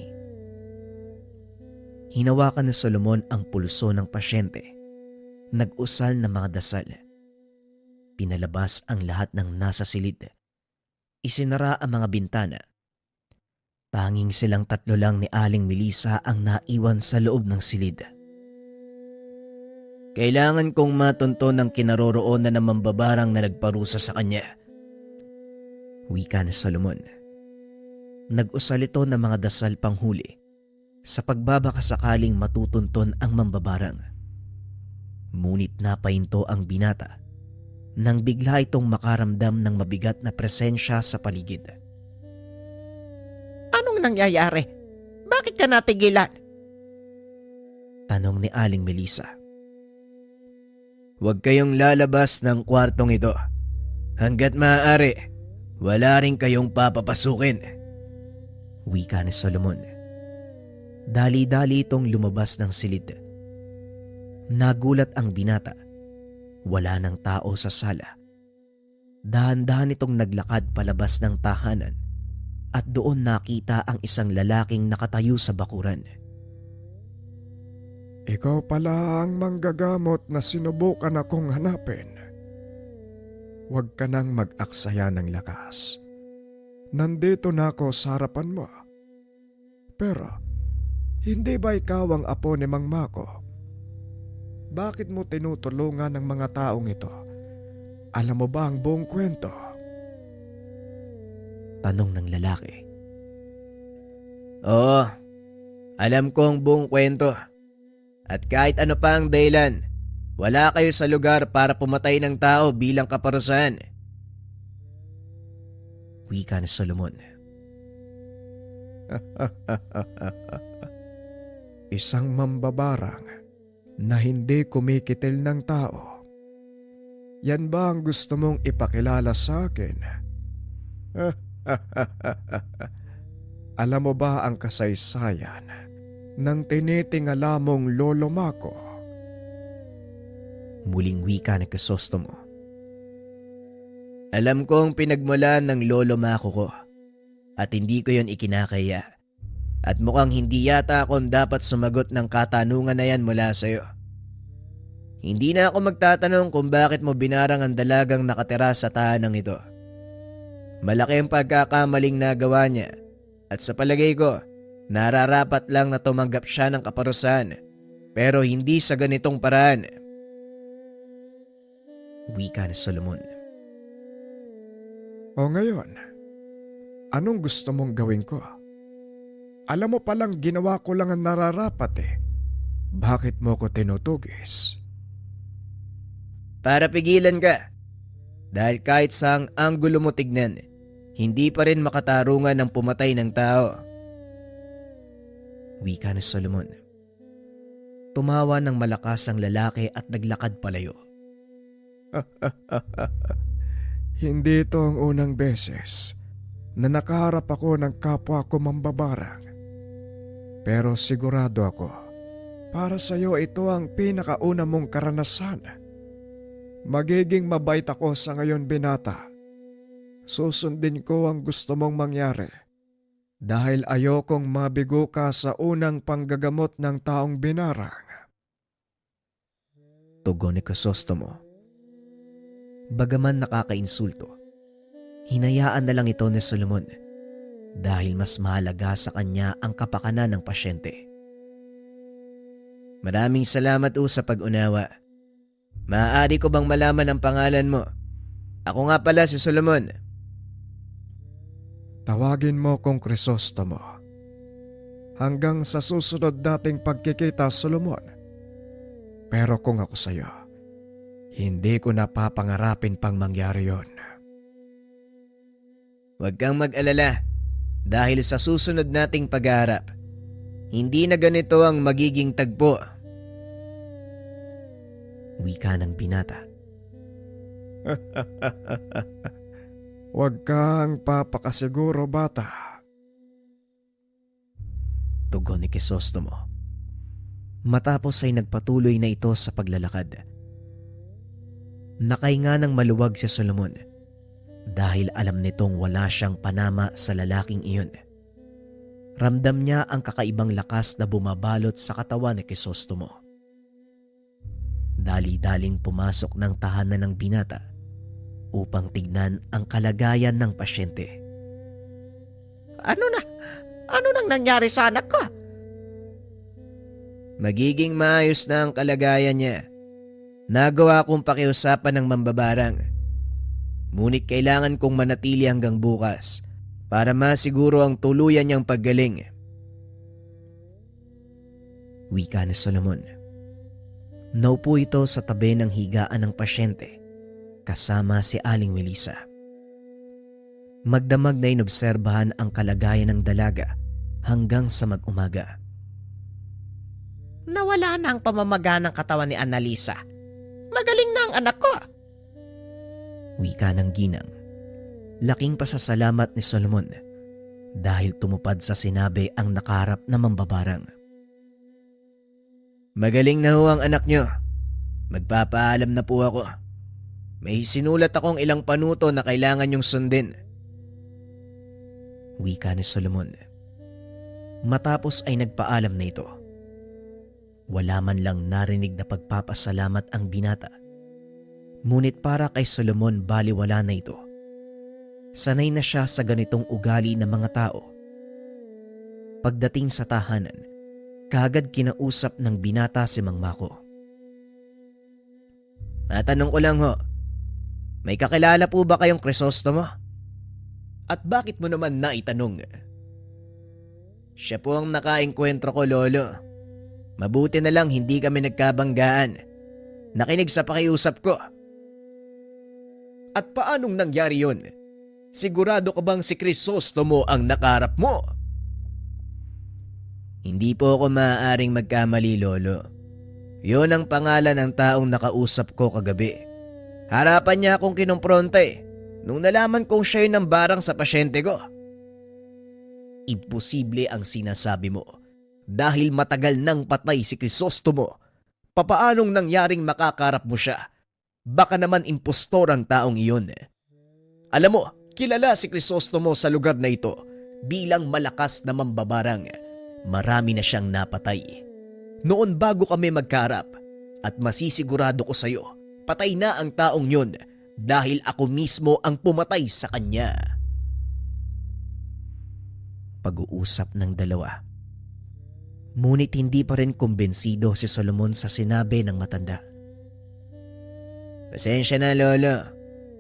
S1: Hinawakan ni Solomon ang pulso ng pasyente, nag-usal ng mga dasal. Pinalabas ang lahat ng nasa silid. Isinara ang mga bintana. Tanging silang tatlo lang ni Aling Melissa ang naiwan sa loob ng silid.
S3: Kailangan kong matunton ang kinaroroonan ng mambabarang na nagparusa sa kanya.
S1: Wika ni Solomon. Nag-usal ito ng mga dasal panghuli sa pagbabakasakaling matutunton ang mambabarang. Ngunit napahinto ang binata nang bigla itong makaramdam ng mabigat na presensya sa paligid.
S5: Anong nangyayari? Bakit ka natigilan?
S1: Tanong ni Aling Melissa.
S3: Huwag kayong lalabas ng kwartong ito. Hanggat maaari, wala rin kayong papapasukin.
S1: Wika ni Solomon. Dali-dali itong lumabas ng silid. Nagulat ang binata. Wala ng tao sa sala. Dahan-dahan itong naglakad palabas ng tahanan at doon nakita ang isang lalaking nakatayo sa bakuran.
S4: Ikaw pala ang manggagamot na sinubukan akong hanapin. Huwag ka nang mag-aksaya ng lakas. Nandito na ako sa harapan mo. Pero, hindi ba ikaw ang apo ni Mang Mako? Bakit mo tinutulungan ng mga taong ito? Alam mo ba ang buong kwento?
S1: Tanong ng lalaki.
S3: Oo, alam ko ang buong kwento. At kahit ano pa ang dahilan, wala kayo sa lugar para pumatay ng tao bilang kaparusahan.
S1: Wika ni Solomon.
S4: Isang mambabarang na hindi kumikitil ng tao. Yan ba ang gusto mong ipakilala sa akin? Alam mo ba ang kasaysayan ng tinitingala mong Lolo Mako?
S1: Muling wika ni Crisostomo.
S3: Alam ko ang pinagmulan ng lolo Mako ko at hindi ko yon ikinakaya. At mukhang hindi yata akong dapat sumagot ng katanungan na yan mula sa'yo. Hindi na ako magtatanong kung bakit mo binarang ang dalagang nakatira sa tahanang ito. Malaki ang pagkakamaling nagawa niya at sa palagay ko, nararapat lang na tumanggap siya ng kaparusahan pero hindi sa ganitong paraan.
S1: Wika ni Solomon.
S4: O ngayon, anong gusto mong gawin ko? Alam mo palang ginawa ko lang ang nararapat eh. Bakit mo ko tinutugis?
S3: para pigilan ka. Dahil kahit saang anggulo mo tignan, hindi pa rin makatarungan ng pumatay ng tao.
S1: Wika ni Solomon. Tumawa ng malakas ang lalaki at naglakad palayo.
S4: Hindi ito ang unang beses na nakaharap ako ng kapwa ko mambabarang. Pero sigurado ako, para sa iyo ito ang pinakauna mong karanasan. Magiging mabait ako sa ngayon, binata. Susundin ko ang gusto mong mangyari dahil ayokong mabigo ka sa unang panggagamot ng taong binarang.
S1: Tugon ni Crisostomo. Bagaman nakakainsulto, hinayaan na lang ito ni Solomon dahil mas mahalaga sa kanya ang kapakanan ng pasyente.
S3: Maraming salamat sa pag-unawa. Maaari ko bang malaman ang pangalan mo? Ako nga pala si Solomon.
S4: Tawagin mo kong Crisostomo. Hanggang sa susunod nating pagkikita, Solomon. Pero kung ako sa'yo, hindi ko napapangarapin pang mangyari yon.
S3: Huwag kang mag-alala dahil sa susunod nating pagharap, hindi na ganito ang magiging tagpo.
S1: Wika ng binata.
S4: Huwag kang papakasiguro, bata.
S1: Tugon ni Crisostomo. Matapos ay nagpatuloy na ito sa paglalakad. Nakahinga ng maluwag si Solomon dahil alam nitong wala siyang panama sa lalaking iyon. Ramdam niya ang kakaibang lakas na bumabalot sa katawan ni Crisostomo. Dali-daling pumasok ng tahanan ng binata upang tignan ang kalagayan ng pasyente.
S5: Ano nang nangyari sa anak ko?
S3: Magiging maayos na ang kalagayan niya. Nagawa kong pakiusapan ng mambabarang. Ngunit kailangan kong manatili hanggang bukas para masiguro ang tuluyan niyang paggaling.
S1: Wika ni Solomon. Naupo ito sa tabi ng higaan ng pasyente kasama si Aling Melissa. Magdamag na inobserbahan ang kalagayan ng dalaga hanggang sa mag-umaga.
S5: Nawala na ang pamamaga ng katawan ni Annalisa. Magaling na ang anak ko.
S1: Wika ng ginang. Laking pasasalamat ni Solomon dahil tumupad sa sinabi ang nakaharap na mambabarang.
S3: Magaling na ho ang anak niyo. Magpapaalam na po ako. May sinulat akong ilang panuto na kailangan niyong sundin.
S1: Wika ni Solomon. Matapos ay nagpaalam na ito. Wala man lang narinig na pagpapasalamat ang binata. Ngunit para kay Solomon baliwala na ito. Sanay na siya sa ganitong ugali ng mga tao. Pagdating sa tahanan, kaagad kinausap ng binata si Mang Mako.
S3: Matanong ko lang ho, may kakilala po ba kayong Crisostomo? At bakit mo naman naitanong? Siya po ang nakaengkwentro ko, Lolo. Mabuti na lang hindi kami nagkabanggaan. Nakinig sa pakiusap ko. At paanong nangyari yun? Sigurado ka bang si Crisostomo ang nakaharap mo? Hindi po ako maaaring magkamali, Lolo. Yun ang pangalan ng taong nakausap ko kagabi. Harapan niya akong kinumpronte nung nalaman kong siya yun ang barang sa pasyente ko. Imposible ang sinasabi mo. Dahil matagal nang patay si Crisostomo, papaanong nangyaring makakarap mo siya? Baka naman impostor ang taong iyon. Alam mo, kilala si Crisostomo sa lugar na ito bilang malakas na mambabarang. Marami na siyang napatay. Noon bago kami magkaharap, at masisigurado ko sa iyo, patay na ang taong yun dahil ako mismo ang pumatay sa kanya.
S1: Pag-uusap ng dalawa. Ngunit hindi pa rin kumbensido si Solomon sa sinabi ng matanda.
S3: Pasensya na, Lolo.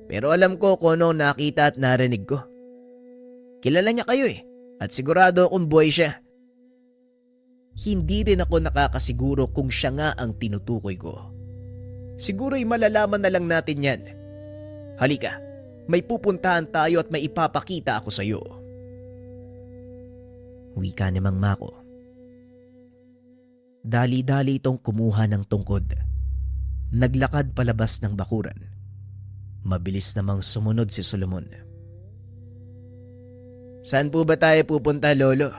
S3: Pero alam ko kung ano nakita at narinig ko. Kilala niya kayo at sigurado akong buhay siya. Hindi rin ako nakakasiguro kung siya nga ang tinutukoy ko.
S2: Siguro'y malalaman na lang natin yan. Halika, may pupuntahan tayo at may ipapakita ako sa'yo.
S1: Wika ni Mang Mako. Dali-dali itong kumuha ng tungkod. Naglakad palabas ng bakuran. Mabilis namang sumunod si Solomon.
S2: Saan po ba tayo pupunta, Lolo?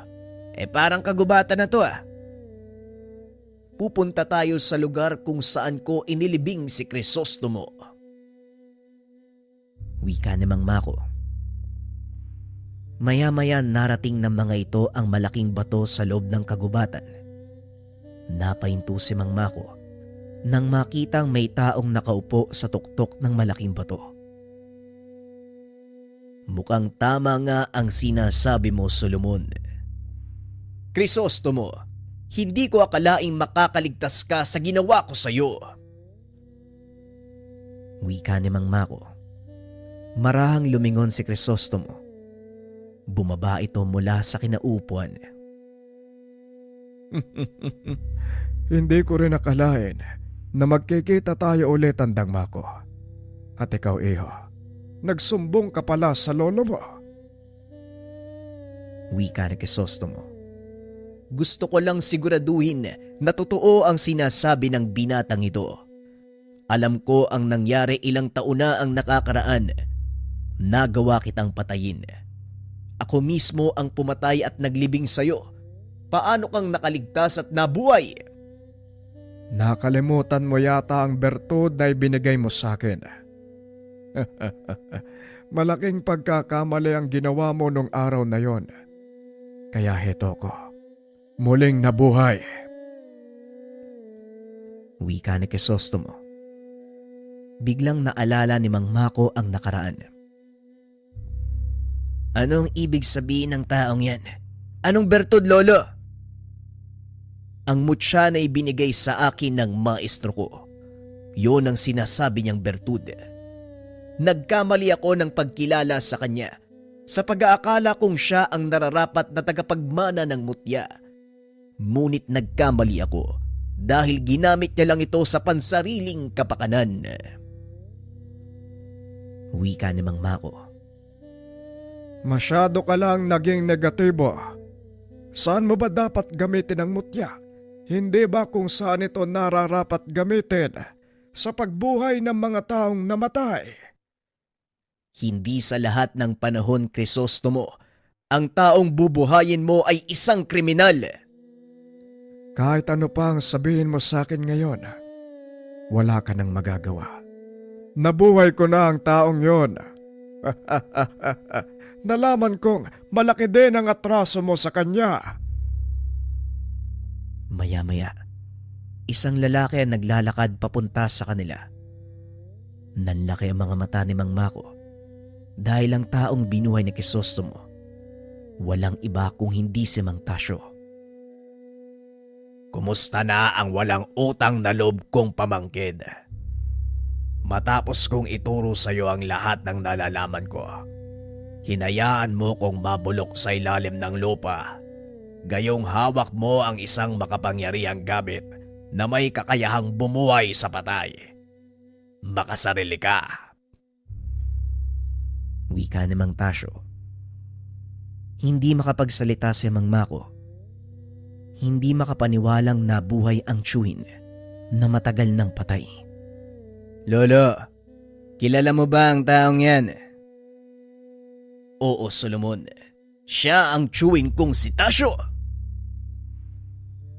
S2: Parang kagubatan na to ah. Pupunta tayo sa lugar kung saan ko inilibing si Crisostomo.
S1: Wika ni Mang Mako. Maya-maya narating ng mga ito ang malaking bato sa loob ng kagubatan. Napahinto si Mang Mako nang makitang may taong nakaupo sa tuktok ng malaking bato.
S2: Mukhang tama nga ang sinasabi mo, Solomon. Crisostomo, hindi ko akalaing makakaligtas ka sa ginawa ko sa'yo.
S1: Wika ni Mang Mako. Marahang lumingon si Crisostomo. Bumaba ito mula sa kinaupuan.
S4: Hindi ko rin akalain na magkikita tayo ulit, Tandang Mako. At ikaw, Iho, nagsumbong ka pala sa lolo mo.
S1: Wika ni Crisostomo.
S2: Gusto ko lang siguraduhin na totoo ang sinasabi ng binatang ito. Alam ko ang nangyari ilang taon na ang nakakaraan. Nagawa kitang patayin. Ako mismo ang pumatay at naglibing sa'yo. Paano kang nakaligtas at nabuhay?
S4: Nakalimutan mo yata ang bertud na ibinigay mo sa akin. Malaking pagkakamali ang ginawa mo nung araw na yon. Kaya heto ko, muling nabuhay.
S1: Wika ni Crisostomo. Biglang naalala ni Mang Mako ang nakaraan.
S2: Anong ibig sabihin ng taong yan? Anong bertud, Lolo? Ang mutya na ibinigay sa akin ng maestro ko. Yun ang sinasabi niyang bertud. Nagkamali ako ng pagkilala sa kanya sa pag-aakala kong siya ang nararapat na tagapagmana ng mutya. Ngunit nagkamali ako dahil ginamit niya lang ito sa pansariling kapakanan.
S1: Wika ni Mang Mako.
S4: Masyado ka lang naging negatibo. Saan mo ba dapat gamitin ang mutya? Hindi ba kung saan ito nararapat gamitin? Sa pagbuhay ng mga taong namatay?
S2: Hindi sa lahat ng panahon, Crisostomo, ang taong bubuhayin mo ay isang kriminal.
S4: Kahit ano pa ang sabihin mo sa akin ngayon, wala ka nang magagawa. Nabuhay ko na ang taong yon. Nalaman kong malaki din ang atraso mo sa kanya.
S1: Maya-maya, isang lalaki ang naglalakad papunta sa kanila. Nanlaki ang mga mata ni Mang Mako dahil ang taong binuhay ni Crisostomo walang iba kung hindi si Mang Tasyo.
S2: Kumusta na ang walang utang na loob kong pamangkin? Matapos kong ituro sa iyo ang lahat ng nalalaman ko, hinayaan mo kong mabulok sa ilalim ng lupa. Gayong hawak mo ang isang makapangyarihang gamit na may kakayahang bumuhay sa patay. Makasarili ka.
S1: Wika ni Mang Tasyo. Hindi makapagsalita si Mang Mako. Hindi makapaniwalang nabuhay ang tiyuhin na matagal nang patay.
S2: Lolo, kilala mo ba ang taong yan? Oo, Solomon. Siya ang tiyuhin kong si Tasyo.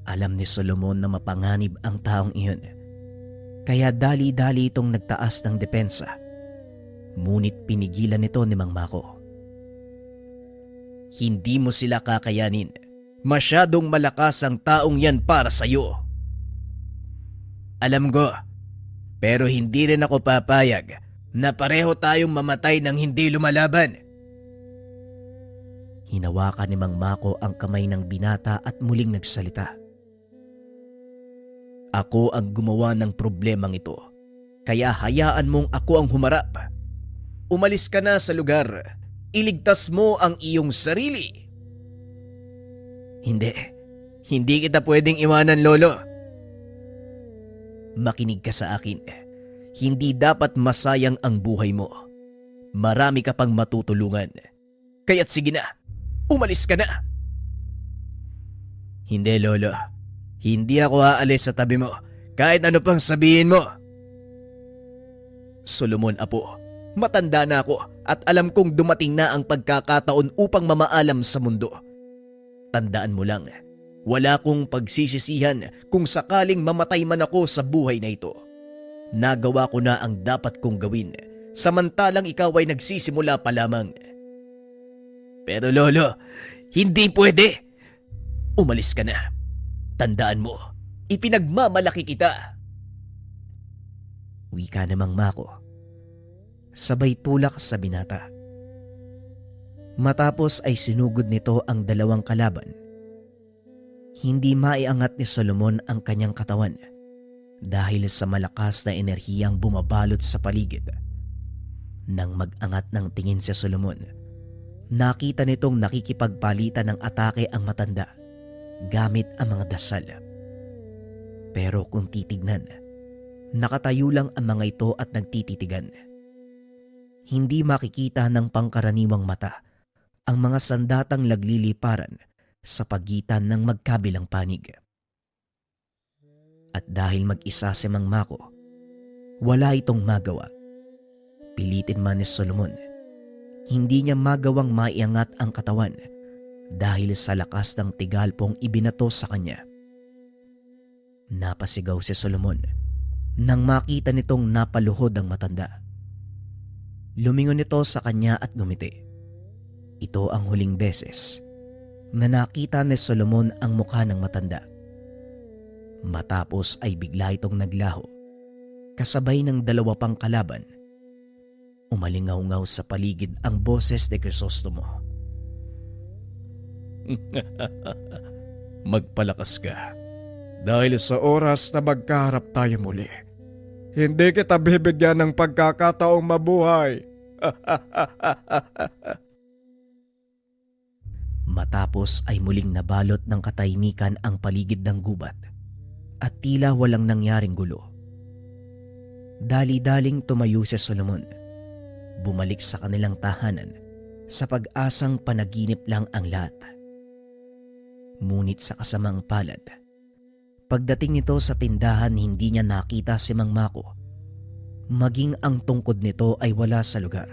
S1: Alam ni Solomon na mapanganib ang taong iyon. Kaya dali-dali itong nagtaas ng depensa. Ngunit pinigilan nito ni Mang Mako.
S2: Hindi mo sila kakayanin. Masyadong malakas ang taong yan para sa'yo. Alam ko, pero hindi rin ako papayag na pareho tayong mamatay nang hindi lumalaban.
S1: Hinawakan ni Mang Mako ang kamay ng binata at muling nagsalita.
S2: Ako ang gumawa ng problemang ito, kaya hayaan mong ako ang humarap. Umalis ka na sa lugar. Iligtas mo ang iyong sarili. Hindi kita pwedeng iwanan, Lolo. Makinig ka sa akin. Hindi dapat masayang ang buhay mo. Marami ka pang matutulungan. Kaya't sige na, umalis ka na.
S3: Hindi, Lolo. Hindi ako aalis sa tabi mo kahit ano pang sabihin mo.
S2: Solomon, apo, matanda na ako at alam kong dumating na ang pagkakataon upang mamaalam sa mundo. Tandaan mo lang, wala kong pagsisisihan kung sakaling mamatay man ako sa buhay na ito. Nagawa ko na ang dapat kong gawin, samantalang ikaw ay nagsisimula pa lamang.
S3: Pero Lolo,
S2: Hindi pwede! Umalis ka na. Tandaan mo, ipinagmamalaki kita.
S1: Wika namang Mako. Sabay tulak sa binata. Matapos ay sinugod nito ang dalawang kalaban. Hindi maiangat ni Solomon ang kanyang katawan dahil sa malakas na enerhiyang bumabalot sa paligid. Nang mag-angat ng tingin si Solomon, nakita nitong nakikipagpalitan ng atake ang matanda gamit ang mga dasal. Pero kung titignan, nakatayo lang ang mga ito at nagtititigan. Hindi makikita ng pangkaraniwang mata ang mga sandatang nagliliparan sa pagitan ng magkabilang panig. At dahil mag-isa si Mang Mako, wala itong magawa. Pilitin man ni Solomon, hindi niya magawang maiangat ang katawan dahil sa lakas ng tigalpong ibinato sa kanya. Napasigaw si Solomon nang makita nitong napaluhod ang matanda. Lumingon ito sa kanya at gumiti. Ito ang huling beses na nakita ni Solomon ang mukha ng matanda. Matapos ay bigla itong naglaho, kasabay ng dalawa pang kalaban. Umalingaw-ngaw sa paligid ang boses ni Crisostomo.
S2: Magpalakas ka.
S4: Dahil sa oras na magkaharap tayo muli, hindi kita bibigyan ng pagkakataong mabuhay.
S1: Matapos ay muling nabalot ng katahimikan ang paligid ng gubat at tila walang nangyaring gulo. Dali-daling tumayo si Solomon. Bumalik sa kanilang tahanan sa pag-asang panaginip lang ang lahat. Ngunit sa kasamang palad, pagdating nito sa tindahan hindi niya nakita si Mang Mako. Maging ang tungkod nito ay wala sa lugar.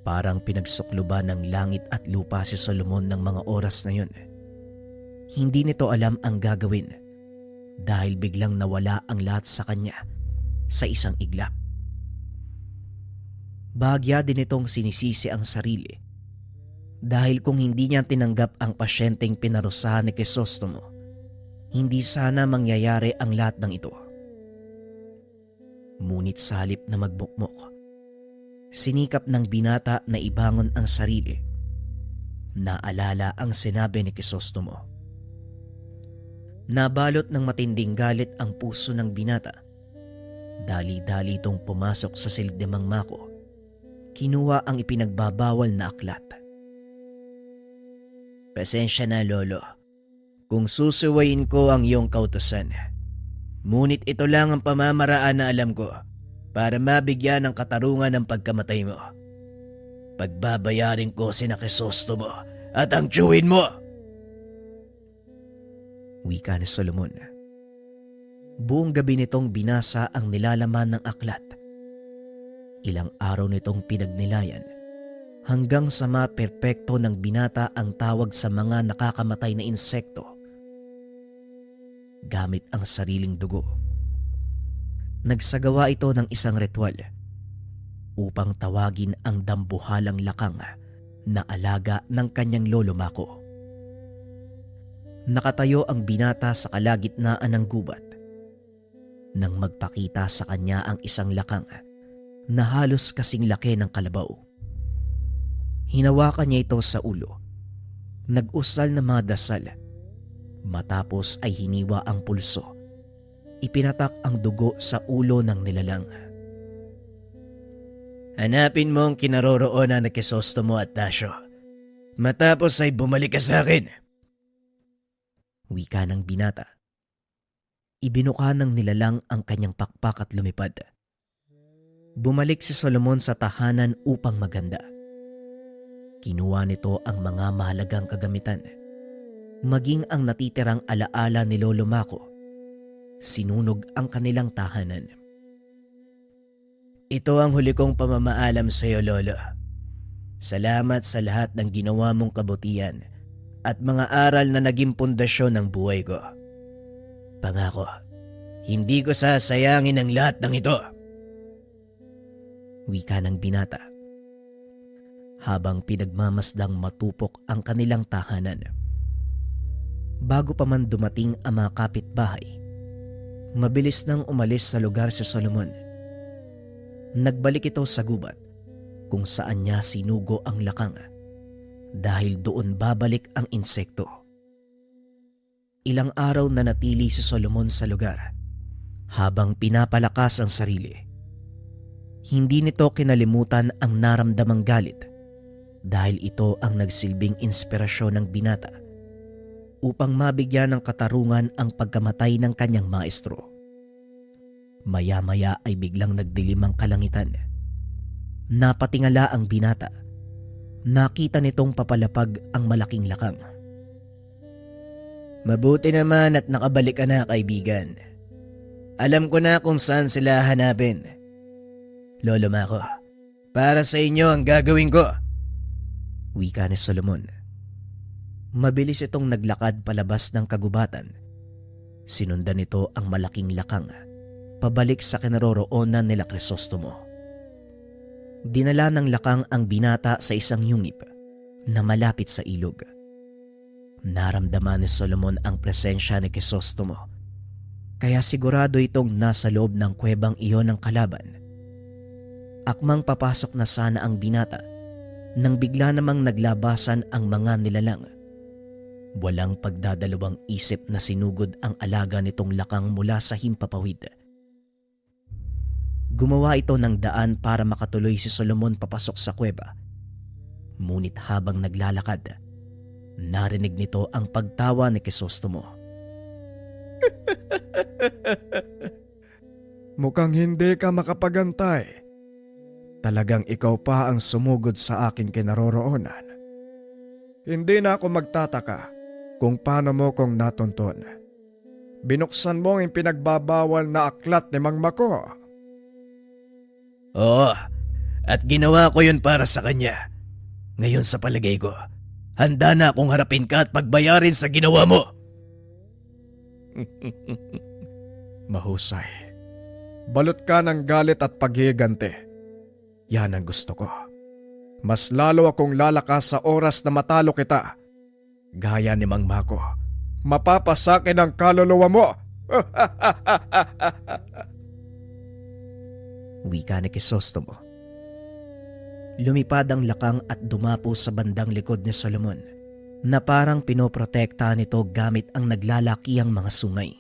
S1: Parang pinagsukluban ng langit at lupa si Solomon ng mga oras na yun. Hindi nito alam ang gagawin dahil biglang nawala ang lahat sa kanya sa isang iglap. Bahagya din itong sinisisi ang sarili dahil kung hindi niya tinanggap ang pasyenteng pinarusahan ni Crisostomo, hindi sana mangyayari ang lahat ng ito. Ngunit sa halip na magmukmok, sinikap ng binata na ibangon ang sarili. Naalala ang sinabi ni Crisostomo. Nabalot ng matinding galit ang puso ng binata. Dali-dali itong pumasok sa silid ni Mang Mako. Kinuha ang ipinagbabawal na aklat.
S3: pasensya na, Lolo. Kung susuwayin ko ang iyong kautusan. Ngunit ito lang ang pamamaraan na alam ko para mabigyan ng katarungan ng pagkamatay mo. Pagbabayarin ko sina Crisostomo at ang tiyuhin mo.
S1: Wika ni Solomon. Buong gabi nitong binasa ang nilalaman ng aklat. Ilang araw nitong pinagnilayan hanggang sa maperpekto ng binata ang tawag sa mga nakakamatay na insekto gamit ang sariling dugo. Nagsagawa ito ng isang ritual upang tawagin ang dambuhalang lakang na alaga ng kanyang lolo Mako. Nakatayo ang binata sa kalagitnaan ng gubat nang magpakita sa kanya ang isang lakang na halos kasing laki ng kalabaw. Hinawakan niya ito sa ulo. Nag-usal ng mga dasal. Matapos ay hiniwa ang pulso. Ipinatak ang dugo sa ulo ng nilalang.
S3: Hanapin mo ang kinaroroonan na Crisostomo at Tasio. Matapos ay bumalik ka sa akin.
S1: Wika ng binata. Ibinuka ng nilalang ang kanyang pakpak at lumipad. Bumalik si Solomon sa tahanan upang maganda. Kinuha nito ang mga mahalagang kagamitan, maging ang natitirang alaala ni Lolo Mako. Sinunog ang kanilang tahanan.
S3: Ito ang huli kong pamamaalam sa iyo, Lolo. Salamat sa lahat ng ginawa mong kabutihan at mga aral na naging pundasyon ng buhay ko. Pangako, hindi ko sasayangin ang lahat ng ito.
S1: Wika ng binata, habang pinagmamasdang matupok ang kanilang tahanan. Bago pa man dumating ang mga kapitbahay, mabilis nang umalis sa lugar si Solomon. Nagbalik ito sa gubat kung saan niya sinugo ang lakang dahil doon babalik ang insekto. Ilang araw na natili si Solomon sa lugar habang pinapalakas ang sarili. Hindi nito kinalimutan ang naramdamang galit dahil ito ang nagsilbing inspirasyon ng binata upang mabigyan ng katarungan ang pagkamatay ng kanyang maestro. Maya-maya ay biglang nagdilim ang kalangitan. Napatingala ang binata. Nakita nitong papalapag ang malaking lakang.
S3: Mabuti naman at nakabalik ka na, kaibigan. Alam ko na kung saan sila hanapin. Lolo Mako, para sa inyo ang gagawin ko.
S1: Wika ni Solomon. Mabilis itong naglakad palabas ng kagubatan. Sinundan nito ang malaking lakang pabalik sa kinaroroonan nila Crisostomo. Dinala ng lakang ang binata sa isang yungip na malapit sa ilog. Naramdaman ni Solomon ang presensya ni Crisostomo, kaya sigurado itong nasa loob ng kuwebang iyon ng kalaban. Akmang papasok na sana ang binata nang bigla namang naglabasan ang mga nilalang. Walang pagdadalawang isip na sinugod ang alaga nitong lakang mula sa himpapawid. Gumawa ito ng daan para makatuloy si Solomon papasok sa kuweba. Ngunit habang naglalakad, narinig nito ang pagtawa ni Crisostomo.
S4: Mukhang hindi ka makapagantay. Talagang ikaw pa ang sumugod sa aking kinaroroonan. Hindi na ako magtataka kung paano mo kong natuntun. Binuksan mo ang pinagbabawal na aklat ni Mang Mako.
S3: Oo, at ginawa ko yun para sa kanya. Ngayon sa palagay ko, handa na akong harapin ka at pagbayarin sa ginawa mo.
S4: Mahusay. Balot ka ng galit at paghiganti. Yan ang gusto ko. Mas lalo akong lalakas sa oras na matalo kita. Gaya ni Mang Mako. Mapapasakin ang kaluluwa mo.
S1: Wika ni Crisostomo. Lumipad ang lakang at dumapo sa bandang likod ni Solomon na parang pinoprotektahan nito gamit ang naglalakihang mga sungay.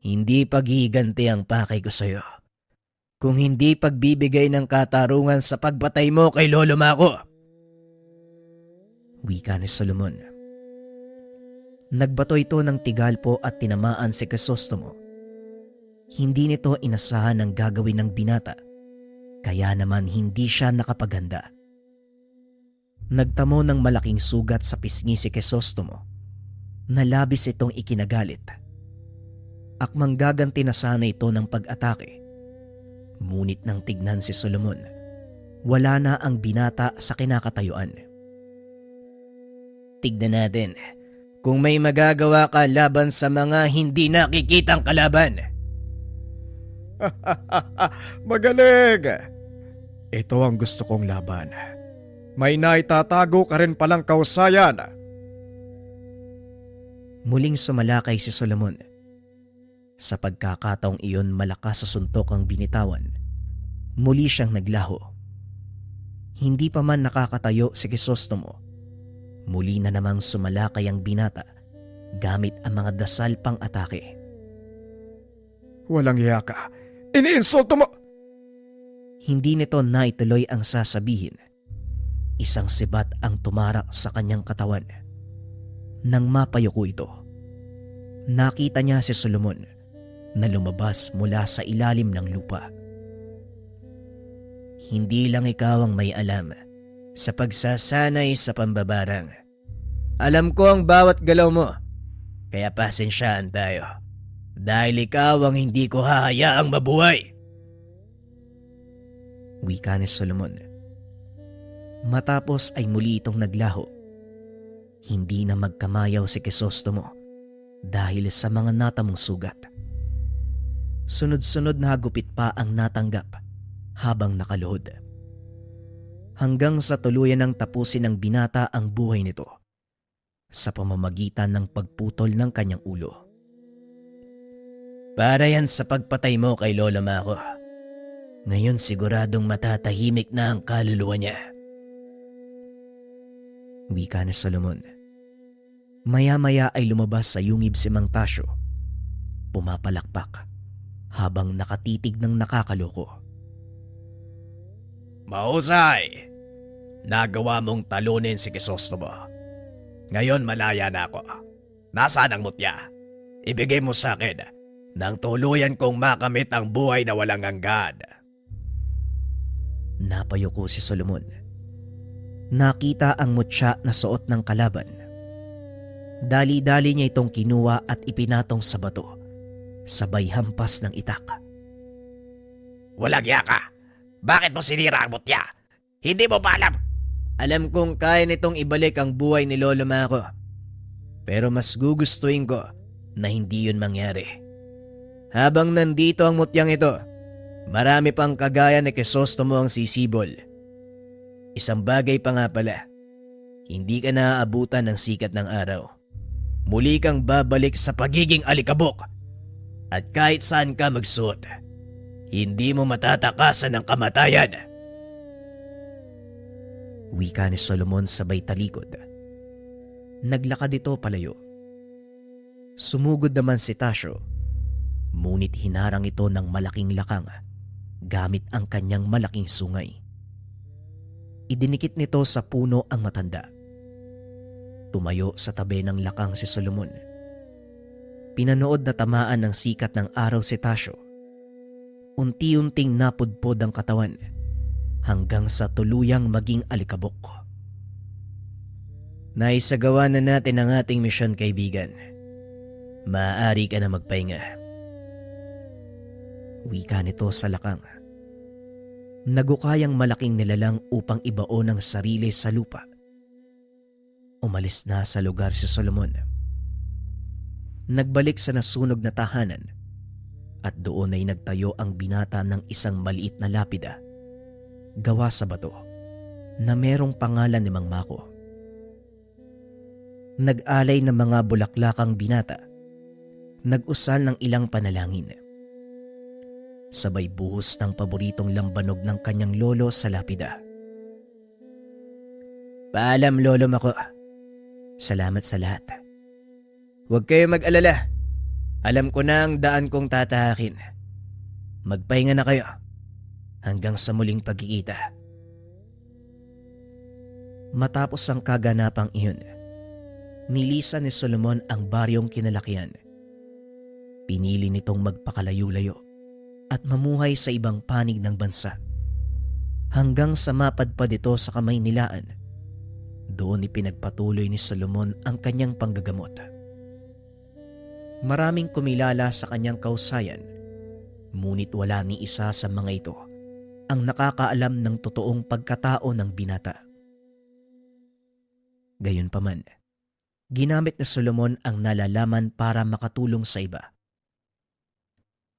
S3: Hindi paghihiganti ang pakay ko sa'yo. Kung hindi pagbibigay ng katarungan sa pagbatay mo kay Lolo Mako.
S1: Wika ni Solomon. Nagbato ito ng tigalpo at tinamaan si Crisostomo. Hindi nito inasahan ang gagawin ng binata, kaya naman hindi siya nakapaghanda. Nagtamo ng malaking sugat sa pisngi si Crisostomo. Nalabis itong ikinagalit. Akmang gaganti na sana ito ng pag-atake. Ngunit nang tignan si Solomon, wala na ang binata sa kinakatayuan.
S3: Tignan natin kung may magagawa ka laban sa mga hindi nakikitang kalaban.
S4: Magaling! Ito ang gusto kong laban. May naitatago ka rin palang kausayan.
S1: Muling sumalakay si Solomon. Sa pagkakataong iyon, malakas sa suntok ang binitawan. Muli siyang naglaho. Hindi pa man nakakatayo si Crisostomo. Muli na namang sumalakay ang binata gamit ang mga dasal pang atake.
S4: Walang hiya ka. Iniinsulto mo!
S1: Hindi nito naituloy ang sasabihin. Isang sibat ang tumarak sa kanyang katawan. Nang mapayuko ito, nakita niya si Solomon na lumabas mula sa ilalim ng lupa.
S3: Hindi lang ikaw ang may alam sa pagsasanay sa pambabarang. Alam ko ang bawat galaw mo, kaya pasensyaan tayo. Dahil ikaw ang hindi ko hahayaang mabuhay.
S1: Wika ni Solomon. Matapos ay muli itong naglaho. Hindi na magkamayaw si Crisostomo dahil sa mga natamong sugat. Sunod-sunod na hagupit pa ang natanggap habang nakaluhod. Hanggang sa tuluyan ng tapusin ng binata ang buhay nito sa pamamagitan ng pagputol ng kanyang ulo.
S3: Para yan sa pagpatay mo kay Lolo Mako. Ngayon siguradong matatahimik na ang kaluluwa niya.
S1: Wika ni Solomon. Maya-maya ay lumabas sa yungib si Mang Tasyo. Pumapalakpak habang nakatitig ng nakakaloko.
S2: Mahusay! Nagawa mong talunin si Crisostomo. Ngayon malaya na ako. Nasaan ang mutya? Ibigay mo sa akin nang tuluyan kong makamit ang buhay na walang hanggan.
S1: Napayuko si Solomon. Nakita ang mutya na suot ng kalaban. Dali-dali niya itong kinuha at ipinatong sa bato, sabay hampas ng itak.
S2: Walang iya ka! Bakit mo sinira ang mutya? Hindi mo pa alam!
S3: Alam kong kaya nitong ibalik ang buhay ni Lolo Mako. Pero mas gugustuhin ko na hindi yun mangyari. Habang nandito ang mutyang ito, marami pang kagaya ni Crisostomo ang sisibol. Isang bagay pa nga pala, hindi ka naaabutan ng sikat ng araw. Muli kang babalik sa pagiging alikabok. At kahit saan ka magsuot, hindi mo matatakasan ng kamatayan.
S1: Wika ni Solomon sabay talikod. Naglakad ito palayo. Sumugod naman si Tasyo, ngunit hinarang ito ng malaking lakang gamit ang kanyang malaking sungay. Idinikit nito sa puno ang matanda. Tumayo sa tabi ng lakang si Solomon. Pinanood na tamaan ng sikat ng araw si Tasyo. Unti-unting napudpod ang katawan hanggang sa tuluyang maging alikabok.
S3: Naisagawa na natin ang ating misyon, kaibigan. Maaari ka na magpahinga.
S1: Wika nito sa lakang. Nagukayang malaking nilalang upang ibaon ang sarili sa lupa. Umalis na sa lugar si Solomon. Nagbalik sa nasunog na tahanan at doon ay nagtayo ang binata ng isang maliit na lapida gawa sa bato na merong pangalan ni Mang Mako. Nag-alay ng mga bulaklakang binata, nag-usal ng ilang panalangin. Sabay buhos ng paboritong lambanog ng kanyang lolo sa lapida.
S3: Paalam, Lolo Mako.
S1: Salamat sa lahat.
S3: Huwag kayo mag-alala. Alam ko na ang daan kong tatahakin. Magpahinga na kayo. Hanggang sa muling pagkikita.
S1: Matapos ang kaganapang iyon, nilisan ni Solomon ang baryong kinalakihan. Pinili nitong magpakalayo-layo at mamuhay sa ibang panig ng bansa. Hanggang sa mapadpad ito sa Kamaynilaan, doon ipinagpatuloy ni Solomon ang kanyang panggagamot. Maraming kumilala sa kanyang kausayan, ngunit wala ni isa sa mga ito ang nakakaalam ng totoong pagkatao ng binata. Gayunpaman, ginamit ni Solomon ang nalalaman para makatulong sa iba.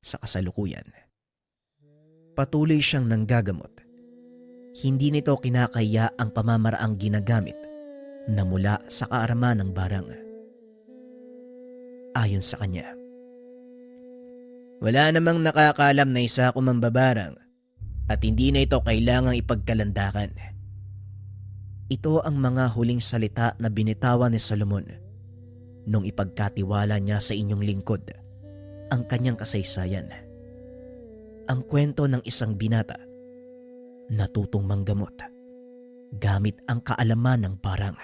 S1: Sa kasalukuyan, patuloy siyang nanggagamot. Hindi nito kinakaya ang pamamaraang ginagamit na mula sa kaaraman ng barang. Ayon sa kanya,
S3: wala namang nakakaalam na isa akong mambabarang at hindi na ito kailangang ipagkalandakan.
S1: ito ang mga huling salita na binitawan ni Solomon nung ipagkatiwala niya sa inyong lingkod ang kanyang kasaysayan. Ang kwento ng isang binata na tutong manggamot gamit ang kaalaman ng barang.